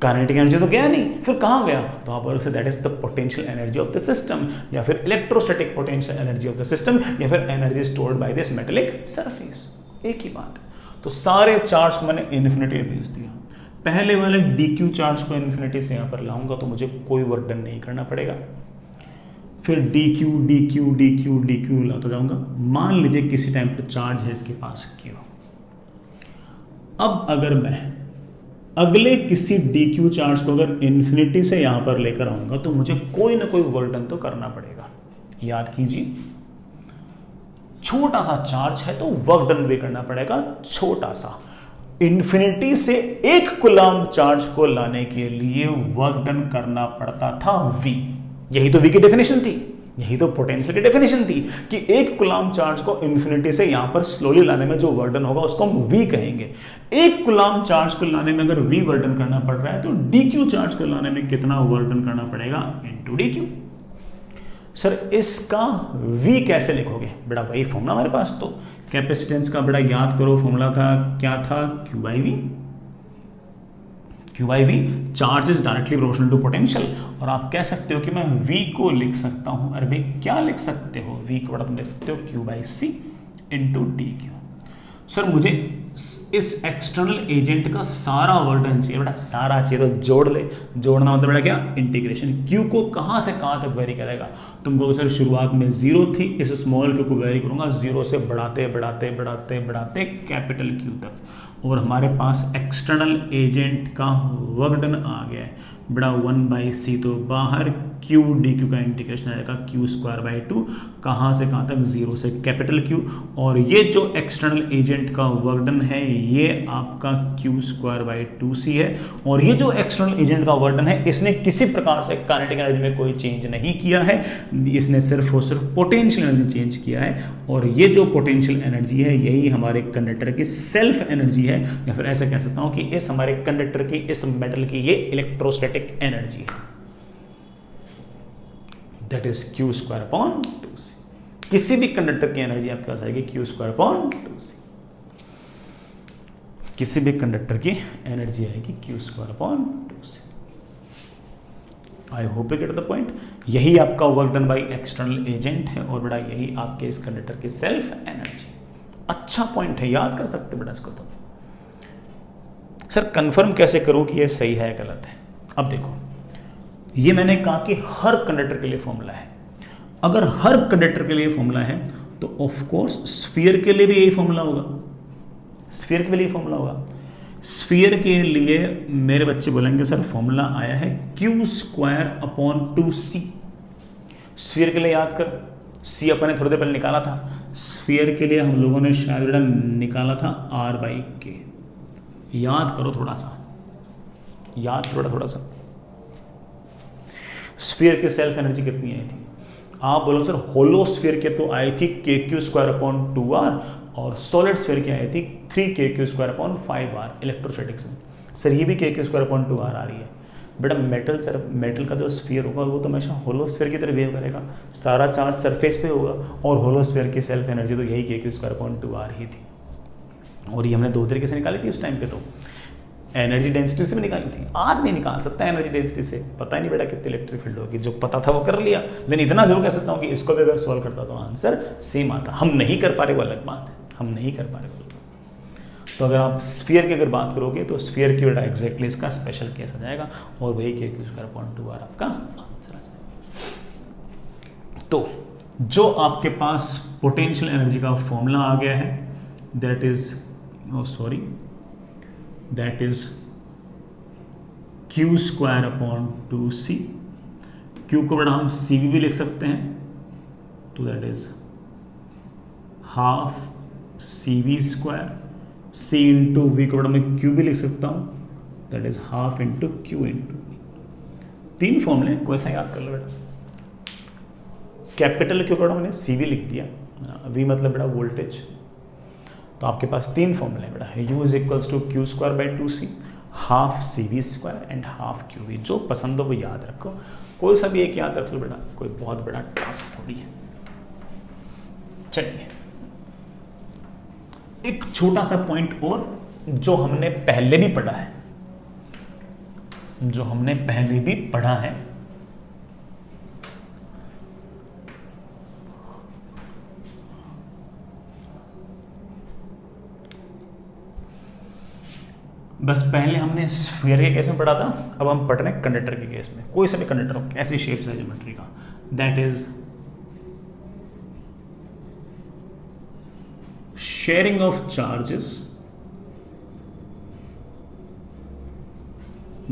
काइनेटिक एनर्जी तो गया नहीं, फिर कहाँ गया? तो आप बोल सकते that is the potential energy of the system, या फिर electrostatic potential energy of the system, या फिर energy stored by this metallic surface. एक ही बात है। तो सारे चार्ज को मैंने इन्फिनिटी भेज दिया। पहले वाले dq चार्ज को इन्फिनिटी से यहां पर लाऊंगा तो मुझे कोई वर्क डन नहीं करना पड़ेगा। फिर dq dq dq dq लाता जाऊंगा। मान लीजिए किसी टाइम पर चार्ज है इसके पास q। अब अगर मैं अगले किसी dq चार्ज को अगर इन्फिनिटी से यहां पर लेकर आऊंगा तो मुझे कोई ना कोई वर्क डन तो करना पड़ेगा। याद कीजिए, छोटा सा चार्ज है तो वर्क डन भी करना पड़ेगा छोटा सा। इन्फिनिटी से एक कूलम्ब चार्ज को लाने के लिए वर्क डन करना पड़ता था v। यही तो v की डेफिनेशन थी, यही तो पोटेंशियल की डेफिनेशन थी कि एक कूलम्ब चार्ज को इन्फिनिटी से यहां पर स्लोली लाने में जो वर्क डन होगा उसको हम v कहेंगे। एक कूलम्ब चार्ज को लाने में अगर v वर्क डन करना पड़ रहा है तो dq चार्ज को लाने में कितना वर्क डन करना पड़ेगा इनटू dq। सर इसका V कैसे लिखोगे? बेटा वही फॉर्मूला हमारे पास, तो कैपेसिटेंस का बेटा याद करो फॉर्मूला था, क्या था? Q by V. Q by V, charge is directly proportional to potential. और आप कह सकते हो कि मैं V को लिख सकता हूं, अरे भाई क्या लिख सकते हो? V को बेटा तुम लिख सकते हो Q by C into d Q. Sir मुझे इस एक्सटर्नल एजेंट का सारा वर्डन चाहिए बेटा, सारा चाहिए, तो जोड़ ले। जोड़ना मतलब बेटा क्या? इंटीग्रेशन। क्यू को कहां से कहां तक वेरी करेगा? तुमको सर शुरुआत में जीरो थी, इस स्मॉल क्यू को वेरी करूंगा जीरो से बढ़ाते बढ़ाते बढ़ाते बढ़ाते कैपिटल क्यू तक, और हमारे पास एक्सटर्नल एजेंट का वर्क डन आ गया है बेटा 1/c, तो बाहर क्यू डी क्यू का इंटीग्रेशन आएगा क्यू स्क्वायर बाई टू, कहाँ से कहाँ तक? जीरो से कैपिटल क्यू। और ये जो एक्सटर्नल एजेंट का वर्क डन है ये आपका क्यू स्क्वायर बाई टू सी है। और ये जो एक्सटर्नल एजेंट का वर्क डन है इसने किसी प्रकार से काइनेटिक एनर्जी में कोई चेंज नहीं किया है, इसने सिर्फ और सिर्फ पोटेंशियल एनर्जी चेंज किया है। और ये जो पोटेंशियल एनर्जी है यही हमारे कंडक्टर की सेल्फ एनर्जी है, या फिर ऐसा कह सकता हूं कि इस हमारे कंडक्टर की, इस मेटल की ये इलेक्ट्रोस्टैटिक एनर्जी है, that is Q square upon two C. किसी भी कंडक्टर की एनर्जी आपके पास आएगी Q square upon two C, किसी भी कंडक्टर की एनर्जी आएगी Q square upon two C. I hope you get the point. यही आपका work done by external agent है, और बेटा यही आपके इस कंडक्टर की सेल्फ एनर्जी। अच्छा पॉइंट है, याद कर सकते बेटा इसको। तो सर कंफर्म कैसे करूं कि ये सही है गलत है? अब देखो, ये मैंने कहा कि हर कंडक्टर के लिए फॉर्मूला है। अगर हर कंडक्टर के लिए फॉर्मूला है तो ऑफ कोर्स स्फीयर के लिए भी यही फॉर्मूला होगा, स्फीयर के लिए फॉर्मूला होगा। स्फीयर के लिए मेरे बच्चे बोलेंगे सर फॉर्मूला आया है क्यू स्क्वायर अपॉन टू सी। स्फीयर के लिए याद कर, सी अपन ने थोड़ी देर पहले निकाला था, स्फीयर के लिए हम लोगों ने शायद निकाला था आर बाई के। याद करो थोड़ा सा, याद करो थोड़ा सा। स्फीयर की सेल्फ एनर्जी कितनी आई थी? आप बोलो सर होलो स्फीयर के तो आई थी k Q square upon two R, और सॉलिड स्फीयर की आई थी 3 k Q square upon 5 R electrostatics में। सर ये भी k Q square upon two R आ रही है बेटा। मेटल सर, मेटल का जो स्फीयर होगा वो तो हमेशा होलो स्फीयर की तरह बिहेव करेगा, सारा चार्ज सरफेस पे होगा, और होलो स्फीयर की सेल्फ एनर्जी तो यही k Q square upon two R ही थी। और ये हमने दो तरीके से निकाली थी उस टाइम पे, तो एनर्जी डेंसिटी से भी निकाली थी। आज नहीं निकाल सकता एनर्जी डेंसिटी से, पता ही नहीं बेटा कितनी इलेक्ट्रिक फील्ड होगी, जो पता था वो कर लिया। लेकिन इतना जरूर कह सकता हूँ कि इसको भी अगर सॉल्व करता तो आंसर सेम आता। हम नहीं कर पा रहे वो अलग बात है, हम नहीं कर पा रहे वो। तो अगर आप स्फीयर की अगर बात करोगे तो स्फीयर की बेटा एग्जैक्टली इसका स्पेशल केस आ जाएगा, और वही के Q square upon two R आपका आंसर आ जाएगा। तो जो आपके पास पोटेंशियल एनर्जी का फॉर्मूला आ गया है that is Q square upon two C. Q को बेटा हम सी भी लिख सकते हैं, तो that is half C V square. C into V को बेटा मैं क्यू भी लिख सकता हूं, that is half into Q into V. तीन फॉर्मूले को ऐसा याद कर लो बेटा। कैपिटल क्यू को मैंने सी वी लिख दिया, वी मतलब बेटा वोल्टेज। तो आपके पास तीन फॉर्मूले बेटा, U is equals to Q square by two C, half C V square and half Q V. जो पसंद हो वो याद रखो, कोई सा भी एक याद रख लो बेटा, कोई बहुत बड़ा टास्क थोड़ी है। चलिए एक छोटा सा पॉइंट और जो हमने पहले भी पढ़ा है, बस पहले हमने स्फीयर के केस में पढ़ा था, अब हम पढ़ रहे हैं कंडक्टर के केस में। कोई सा भी कंडक्टर हो, ऐसी शेप्स है ज्योमेट्री का, that is sharing of charges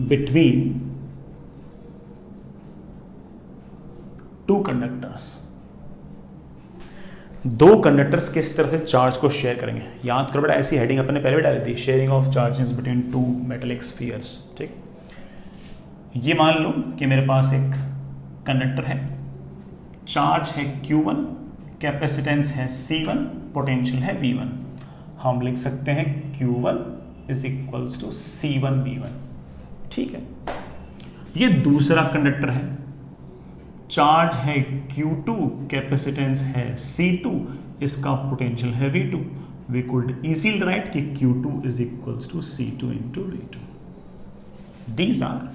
between two conductors. दो कंडक्टर्स किस तरह से चार्ज को शेयर करेंगे, याद करो बेटा। ऐसी हेडिंग अपने पहले भी डाली थी, sharing of charges between two metallic spheres. ठीक, ये मान लो कि मेरे पास एक कंडक्टर है, चार्ज है Q1, कैपेसिटेंस है C1, पोटेंशियल है V1। हम लिख सकते हैं Q1 is equals to C1 V1। ठीक है, ये दूसरा कंडक्टर है, चार्ज है Q2, कैपेसिटेंस है C2, इसका पोटेंशियल है V2, we could easily right कि Q2 is equals to C2 into V2। These are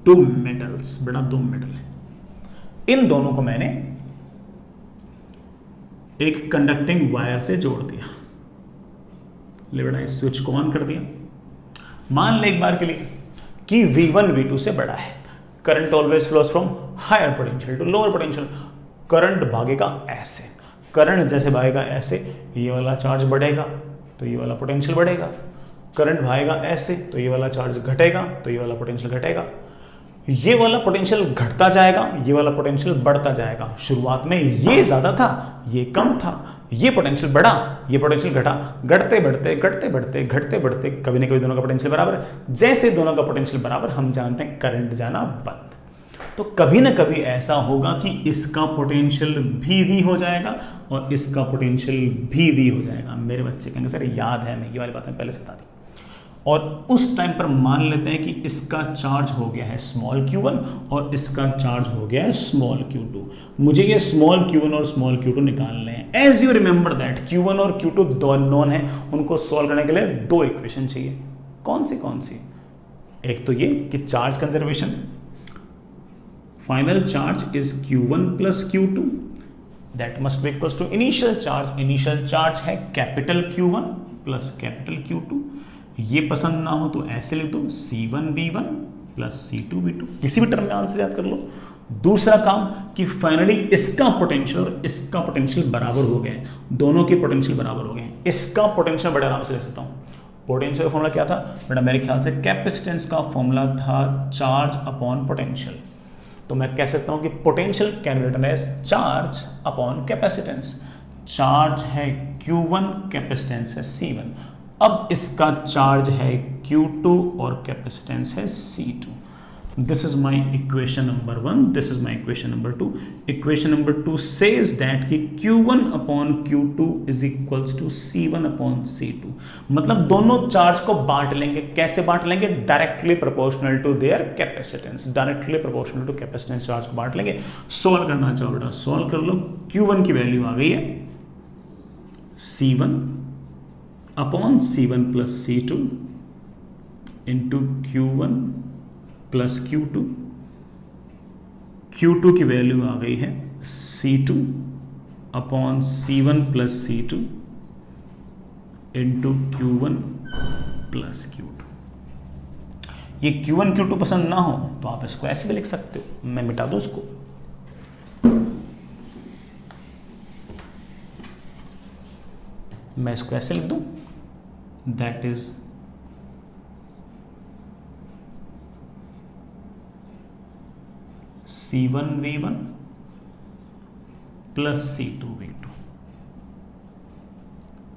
two metals, बेटा दो मेटल है, इन दोनों को मैंने एक कंडक्टिंग वायर से जोड़ दिया। ले बेटा इस स्विच को ऑन कर दिया। मान ले एक बार के लिए कि V1 V2 से बड़ा है। Current always flows from higher potential to lower potential. Current भागेगा ऐसे, करंट जैसे भागेगा ऐसे, ये वाला चार्ज बढ़ेगा तो ये वाला पोटेंशियल बढ़ेगा। करंट भागेगा ऐसे तो ये वाला चार्ज घटेगा तो ये वाला पोटेंशियल घटेगा। ये वाला पोटेंशियल घटता जाएगा, ये वाला पोटेंशियल बढ़ता जाएगा। शुरुआत में ये ज्यादा था, ये कम था, ये पोटेंशियल बढ़ा, ये पोटेंशियल घटा, घटते बढ़ते घटते बढ़ते घटते बढ़ते कभी ना कभी दोनों का पोटेंशियल बराबर है। जैसे दोनों का पोटेंशियल बराबर, हम जानते हैं करंट जाना बंद। तो कभी ना कभी ऐसा होगा कि इसका पोटेंशियल भी V हो जाएगा और इसका पोटेंशियल भी V हो जाएगा। मेरे बच्चे कहेंगे सर याद है, मैं ये वाली बातें पहले से बता दी। और उस टाइम पर मान लेते हैं कि इसका चार्ज हो गया है स्मॉल q1 और इसका चार्ज हो गया है स्मॉल q2। मुझे ये स्मॉल q1 और स्मॉल q2 निकालने हैं। As you remember that q1 और q2 दो नोन है, उनको सॉल्व करने के लिए दो इक्वेशन चाहिए। कौन सी? एक तो ये कि charge conservation, final charge is q1 plus q2, that must be equals to initial charge. Initial charge है capital Q1 plus capital Q2। ये पसंद ना हो तो ऐसे लिख दो C1 V1 plus C2 V2, किसी भी टर्म में आंसर याद कर लो। दूसरा काम कि फाइनली इसका पोटेंशियल और इसका पोटेंशियल बराबर हो गए, दोनों के पोटेंशियल बराबर हो गए। इसका पोटेंशियल बड़े आराम से लिख सकता हूं। पोटेंशियल का फॉर्मूला क्या था बेटा? मेरे ख्याल से कैपेसिटेंस का फॉर्मूला था चार्ज अपॉन पोटेंशियल। तो मैं कह सकता हूं कि potential can be written as charge upon capacitance. Charge है Q1, कैपेसिटेंस है C1। अब इसका चार्ज है Q2 और कैपेसिटेंस है C2। This is my equation number 1, this is my equation number 2। Equation number 2 says that कि Q1 upon Q2 is equals to C1 upon C2। मतलब दोनों चार्ज को बांट लेंगे। कैसे बांट लेंगे? Directly proportional to their capacitance. Directly proportional to capacitance charge को बांट लेंगे। सोल्व करना चाहो बेटा, सोल्व कर लो। Q1 की वैल्यू आ गई है C1 upon C1 plus C2 into Q1 plus Q2। Q2 की वैल्यू आ गई है C2 upon C1 plus C2 into Q1 plus Q2। ये Q1 Q2 पसंद ना हो तो आप इसको ऐसे भी लिख सकते हो। मैं मिटा दूं इसको, मैं इसको ऐसे लिख दूं, that is C1 V1 plus C2 V2,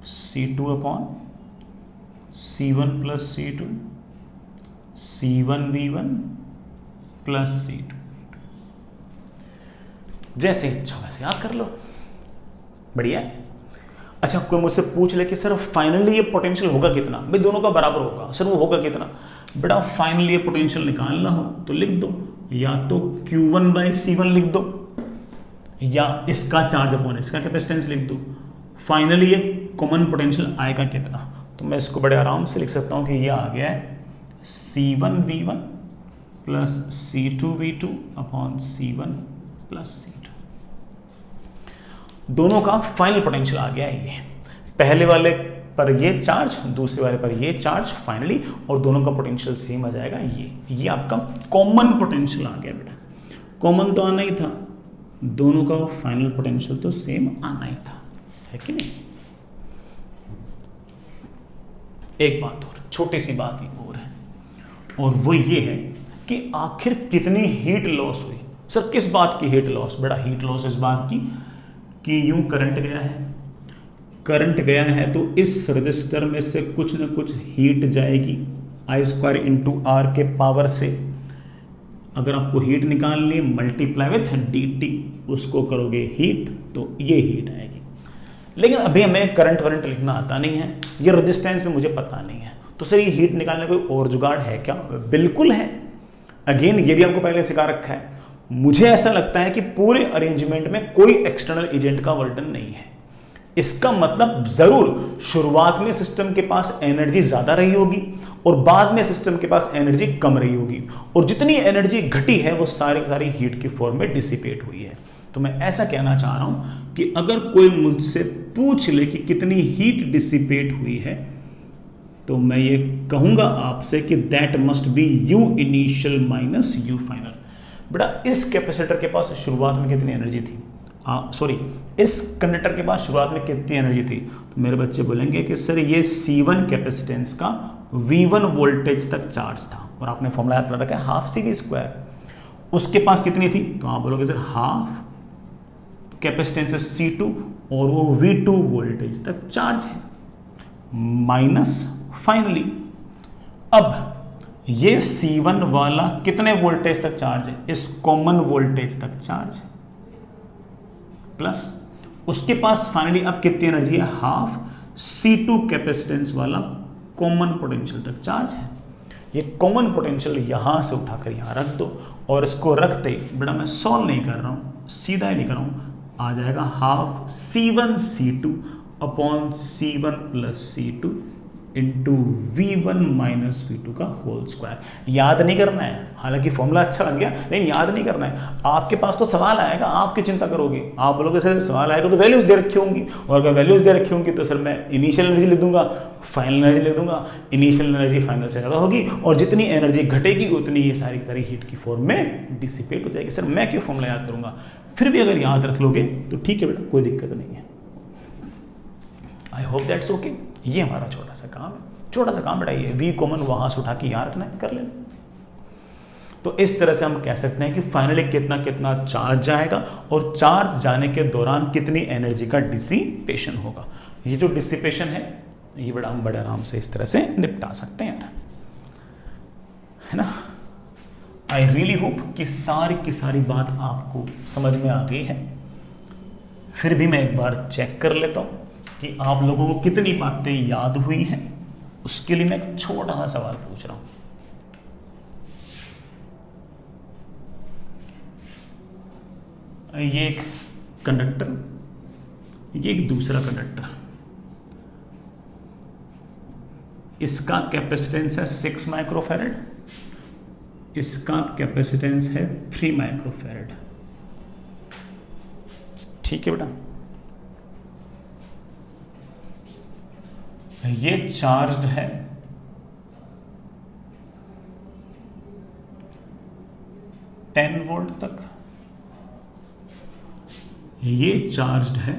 C2 upon C1 plus C2, C1 V1 plus C2। जैसे इच्छा वैसे याद कर लो, बढ़िया है। अच्छा, कोई मुझसे पूछ ले कि सर फाइनली ये पोटेंशियल होगा कितना? भाई दोनों का बराबर होगा। सर वो होगा कितना? बेटा फाइनली ये पोटेंशियल निकालना हो तो लिख दो, या तो Q1 बाई C1 लिख दो, या इसका चार्ज अपॉन इसका कैपेसिटेंस लिख दो। फाइनली ये कॉमन पोटेंशियल आएगा कितना? तो मैं इसको बड़े आराम से लिख सकता हूं कि ये आ गया है C1 V1 plus C2 V2 upon C1 plus C2। दोनों का फाइनल पोटेंशियल आ गया है। ये पहले वाले पर ये चार्ज, दूसरे वाले पर ये चार्ज फाइनली, और दोनों का पोटेंशियल सेम आ जाएगा। ये आपका कॉमन पोटेंशियल आ गया बेटा। कॉमन तो आना ही था, दोनों का फाइनल पोटेंशियल तो सेम आना ही था, है कि नहीं? एक बात और, छोटी सी बात ही और है, और वो ये है कि आखिर कितनी हीट लॉस हुई। सर किस बात की हीट लॉस? बेटा हीट लॉस इस बात की कि यूं करंट गया है, करंट गया है तो इस रजिस्टर में से कुछ ना कुछ हीट जाएगी I² इंटू आर के पावर से। अगर आपको हीट निकालनी, मल्टीप्लाई विथ dt, उसको करोगे हीट तो ये हीट आएगी। लेकिन अभी हमें करंट वरंट लिखना आता नहीं है, ये रेजिस्टेंस में मुझे पता नहीं है, तो सर ये हीट निकालने कोई और जुगाड़ है क्या? बिल्कुल है। अगेन ये भी हमको पहले सिखा रखा है। मुझे ऐसा लगता है कि पूरे अरेंजमेंट में कोई एक्सटर्नल एजेंट का वर्डन नहीं है। इसका मतलब जरूर शुरुआत में सिस्टम के पास एनर्जी ज्यादा रही होगी और बाद में सिस्टम के पास एनर्जी कम रही होगी, और जितनी एनर्जी घटी है वो सारी की सारी हीट की फॉर्म में डिसिपेट हुई है। तो मैं ऐसा कहना चाह रहा हूं कि अगर कोई मुझसे पूछ ले कि कितनी हीट डिसिपेट हुई है, तो मैं ये कहूंगा आपसे कि that must B you initial minus you final. बेटा इस कैपेसिटर के पास शुरुआत में कितनी एनर्जी थी, सॉरी इस कंडक्टर के पास शुरुआत में कितनी एनर्जी थी, तो मेरे बच्चे बोलेंगे कि सर ये C1 कैपेसिटेंस का V1 वोल्टेज तक चार्ज था, और आपने फॉर्मूला याद कर रखा है हाफ CV²। उसके पास कितनी थी, तो आप बोलोगे सर हाफ कैपेसिटेंस C2 और वो V2 वोल्टेज तक चार्ज है, माइनस फाइनली अब ये C1 वाला कितने वोल्टेज तक चार्ज है, इस कॉमन वोल्टेज तक चार्ज है, प्लस उसके पास फाइनली अब कितनी एनर्जी है, हाफ C2 कैपेसिटेंस वाला कॉमन पोटेंशियल तक चार्ज है। ये कॉमन पोटेंशियल यहां से उठाकर यहां रख दो, और इसको रखते ही बेटा मैं सॉल्व नहीं कर रहा हूं, सीधा ही नहीं कर रहा हूं, आ जाएगा half C1 C2 upon C1 plus C2 into V1 minus V2 का होल स्क्वायर। याद नहीं करना है, हालांकि फॉर्मूला अच्छा लग गया, लेकिन याद नहीं करना है। आपके पास तो सवाल आएगा, आपकी चिंता करोगे, आप बोलोगे सर सवाल आएगा तो वैल्यूज दे रखी होंगी, और अगर वैल्यूज दे रखी होंगी तो सर मैं इनिशियल एनर्जी लिख दूंगा, फाइनल एनर्जी लिख दूंगा। इनिशियल एनर्जी फाइनल से ज़्यादा होगी, और जितनी एनर्जी घटेगी उतनी ये सारी सारी हीट की फॉर्म में डिसिपेट हो जाएगी। सर मैं क्यों फॉर्मूला याद करूंगा, फिर भी अगर याद रख लोगे तो ठीक है बेटा, कोई दिक्कत नहीं है। I hope that's okay. ये हमारा छोटा सा काम है, छोटा सा काम बेटा, ये वी कॉमन वहां से उठा के यहां रखना है, कर लेना। तो इस तरह से हम कह सकते हैं कि फाइनली कितना कितना चार्ज जाएगा, और चार्ज जाने के दौरान कितनी एनर्जी का डिसिपेशन होगा। ये जो डिसिपेशन है ये बड़ा हम बड़े आराम से इस तरह से निपटा सकते हैं, है ना। आई रियली होप कि सारी की सारी बात आपको समझ में आ गई है। फिर भी मैं एक बार चेक कर लेता हूं कि आप लोगों को कितनी बातें याद हुई हैं। उसके लिए मैं एक छोटा सा सवाल पूछ रहा हूं। ये एक कंडक्टर, ये एक दूसरा कंडक्टर, इसका कैपेसिटेंस है 6 माइक्रोफैरड, इसका कैपेसिटेंस है 3 माइक्रोफैरड। ठीक है बेटा, ये चार्ज्ड है 10 वोल्ट तक, ये चार्ज्ड है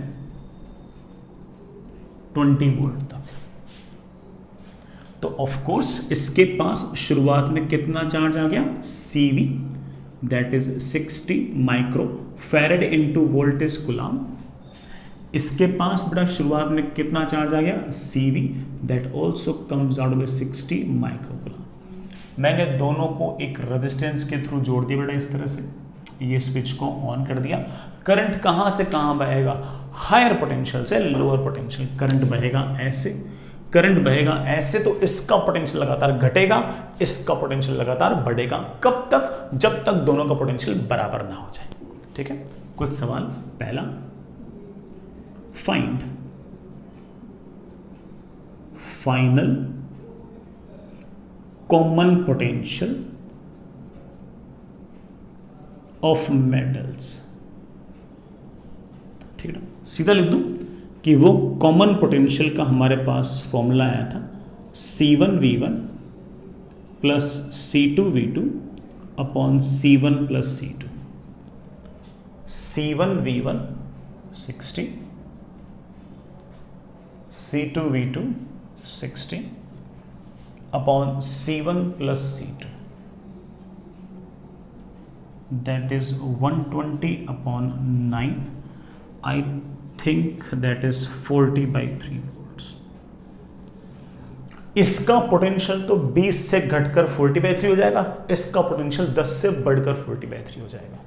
20 वोल्ट तक। तो ऑफ कोर्स इसके पास शुरुआत में कितना चार्ज आ गया, CV, that is 60 microfarad into volt is coulomb. इसके पास बेटा शुरुआत में कितना चार्ज आ गया, CV, that also comes out by 60 microcoulomb. मैंने दोनों को एक रेजिस्टेंस के थ्रू जोड़ दिया बेटा इस तरह से, ये स्विच को ऑन कर दिया। करंट कहां से कहां बहेगा, हायर पोटेंशियल से लोअर पोटेंशियल करंट बहेगा ऐसे, करंट बहेगा ऐसे, तो इसका पोटेंशियल लगातार घटेगा, इसका पोटेंशियल लगातार बढ़ेगा। कब तक, जब तक दोनों का पोटेंशियल बराबर ना हो जाए। ठीक है, कुछ सवाल। पहला, find final common potential of metals. ठीक है, सीधा लिख दूं कि वो कॉमन पोटेंशियल का हमारे पास फॉर्मूला आया था C1V1 plus C2V2 upon C1 plus C2। C1V1 60, C2V2 60 upon C1 plus C2, that is 120 upon 9. I think that is 40/3 volts. इसका पोटेंशियल तो 20 से घटकर 40/3 हो जाएगा, इसका पोटेंशियल 10 से बढ़कर 40/3 हो जाएगा।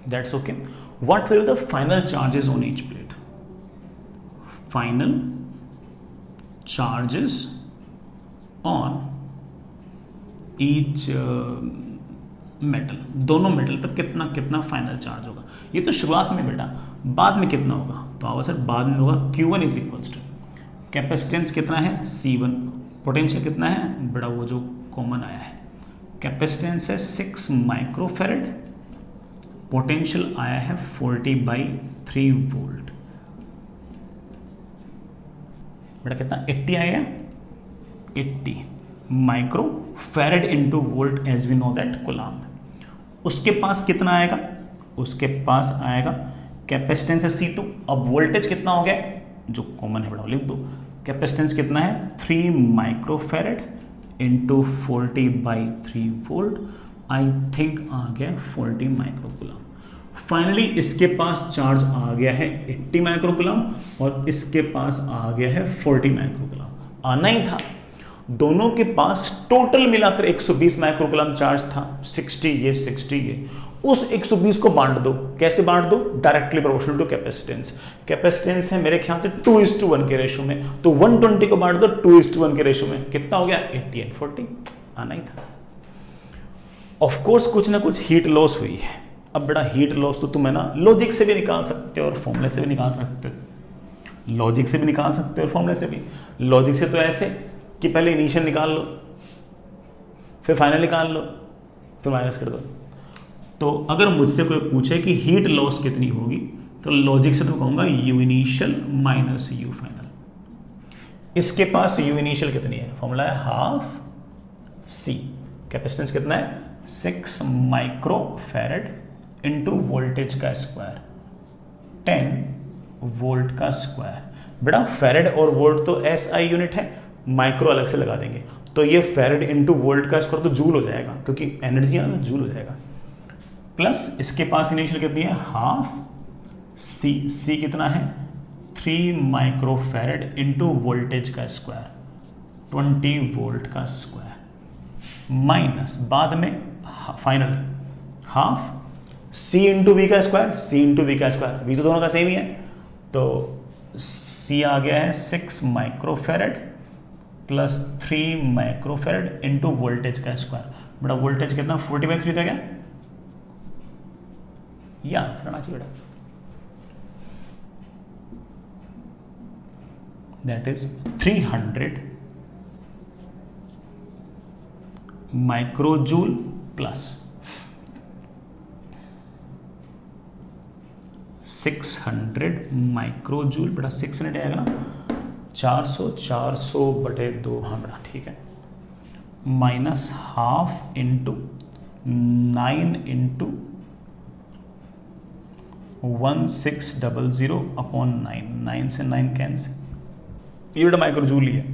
That's okay. What will the final charges on each plate? Final charges on each metal, दोनों मेटल पर कितना कितना फाइनल चार्ज होगा। ये तो शुरुआत में बेटा, बाद में कितना होगा, तो आवा सर बाद में होगा Q1 is equals to capacitance कितना है C1, पोटेंशियल कितना है बड़ा वो जो कॉमन आया है, कैपेसिटेंस है 6 माइक्रोफेरेड, पोटेंशियल आया है 40/3 वोल्ट, बेटा कितना 80 आएगा, 80 microfarad into volt as we know that coulomb. उसके पास कितना आएगा, उसके पास आएगा कैपेसिटेंस है C2, अब वोल्टेज कितना हो गया जो कॉमन है बड़ा लिख दो, कैपेसिटेंस कितना है 3 microfarad into 40/3 volt, I think आ गया 40 माइक्रोकूलम। फाइनली इसके पास चार्ज आ गया है 80 माइक्रोकूलम और इसके पास आ गया है 40 माइक्रोकूलम, आना ही था। दोनों के पास टोटल मिलाकर 120 माइक्रोकूलम चार्ज था, 60 ये, उस 120 को बांट दो, कैसे बांट दो, directly proportional to capacitance. Capacitance है मेरे ख्याल से 2:1 के रेशो में, तो 120 को बांट दो 2:1 के रेशो में, कितना हो गया 80 और 40, आना ही था। ऑफ कोर्स कुछ ना कुछ हीट लॉस हुई है। अब बड़ा हीट लॉस तो तुम है ना लॉजिक से भी निकाल सकते हो और फॉर्मूले से भी निकाल सकते हो, लॉजिक से भी निकाल सकते हो और फॉर्मूले से भी। लॉजिक से तो ऐसे कि पहले इनिशियल निकाल लो, फिर फाइनल निकाल लो, फिर माइनस कर दो। तो अगर मुझसे कोई पूछे कि हीट लॉस कितनी होगी, तो लॉजिक से तो कहूंगा you initial minus you final. इसके पास यू इनिशियल कितनी है, फॉर्मूला है हाफ सी, कैपेसिटेंस कितना है 6 माइक्रोफेरेड इंटू वोल्टेज का स्क्वायर 10 वोल्ट का स्क्वायर। बेटा फेरेड और वोल्ट तो एसआई यूनिट है, माइक्रो अलग से लगा देंगे, तो ये फेरेड इंटू वोल्ट का स्क्वायर तो जूल हो जाएगा, क्योंकि एनर्जी है ना जूल हो जाएगा। प्लस इसके पास इनिशियल कितनी है हाफ सी, सी कितना है 3 माइक्रोफेरेड इंटू वोल्टेज का स्क्वायर 20 वोल्ट का स्क्वायर, माइनस बाद में final half C into V का स्क्वायर, सी इंटू वी का स्क्वायर, वी तो दोनों का सेम ही है, तो सी आ गया है 6 microfarad plus 3 microfarad into voltage का स्क्वायर। बड़ा वोल्टेज कितना 40/3 था क्या, या आंसर आना चाहिए बेटा, दैट इज 300 माइक्रोजूल प्लस 600 माइक्रोजूल, बेटा 600 आएगा ना 400/2, हाँ बेटा ठीक है, माइनस हाफ इंटू 9 इंटू 1600/9, 9 से 9 कैंसिल, ये बेटा माइक्रोजूल ही है,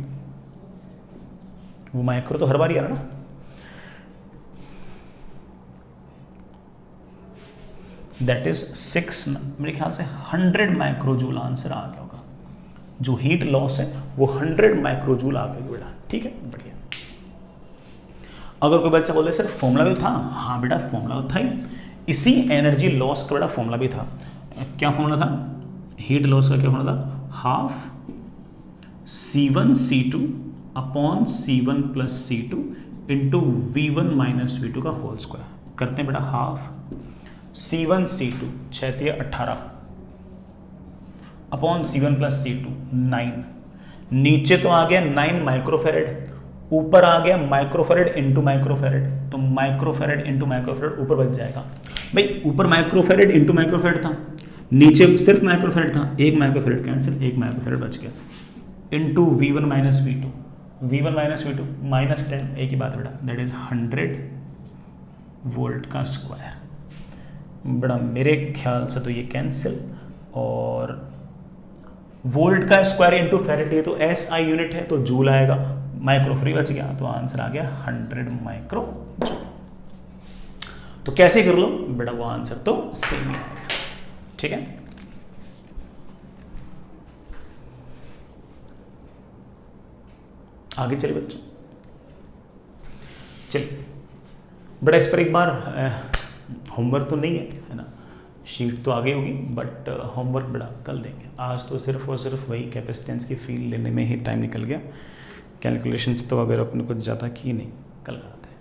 वो माइक्रो तो हर बार ही आ रहा ना। दैट इज 6, मेरे ख्याल से 100 माइक्रोजूल आंसर आ गया होगा, जो हीट लॉस है वो 100 माइक्रोजूल आ गया बेटा, ठीक है बढ़िया। अगर कोई बच्चा बोले सर फॉर्मूला भी था, हाँ बेटा फॉर्मूला तो था ही, इसी एनर्जी लॉस का बड़ा फॉर्मूला भी था। क्या फॉर्मूला था, हीट लॉस का क्या फॉर्मूला था, half C1 C2 upon C1 plus C2 into V1 minus V2 का होल स्क्वायर। करते हैं बेटा half C1 C2 6 18 upon C1 plus C2 9, नीचे तो आ गया 9 माइक्रोफेरेड, ऊपर आ गया माइक्रोफेरेड इंटू माइक्रोफेरेड, तो माइक्रोफेरेड इंटू माइक्रोफेरेड ऊपर बच जाएगा भाई, ऊपर माइक्रोफेरेड इंटू माइक्रोफेरेड था, नीचे सिर्फ माइक्रोफेरेड था, एक माइक्रोफेरेड कैंसिल, एक माइक्रोफेरेड बच गया, into V1 minus V2, V1 minus V2 minus 10, एक ही बात बेटा, दैट इज 100 वोल्ट का स्क्वायर। बड़ा मेरे ख्याल से तो ये कैंसिल, और वोल्ट का स्क्वायर इंटू फेरेड, ये तो SI यूनिट है तो जूल आएगा, माइक्रो फ्री बच गया, तो आंसर आ गया 100 माइक्रो जूल। तो कैसे कर लो बेटा, वो आंसर तो सेम ही आएगा, ठीक है। आगे चलिए बच्चों, चलिए बेटा इस पर एक बार होमवर्क तो नहीं है ना, शीट तो आगे होगी, बट होमवर्क बड़ा कल देंगे, आज तो सिर्फ और सिर्फ वही कैपेसिटेंस की फील लेने में ही टाइम निकल गया, कैलकुलेशंस तो अगर अपने कुछ ज़्यादा की नहीं, कल करते हैं।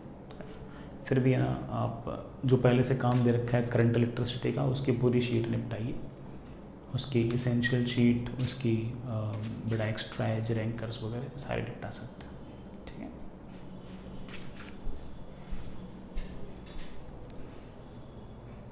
फिर भी है ना, आप जो पहले से काम दे रखा है करंट इलेक्ट्रिसिटी का, उसकी पूरी शीट निपटाइए, उसकी इसेंशियल शीट, उसकी बड़ा एक्स्ट्रा एज, रैंकर्स वगैरह सारे निपटा सकते हैं।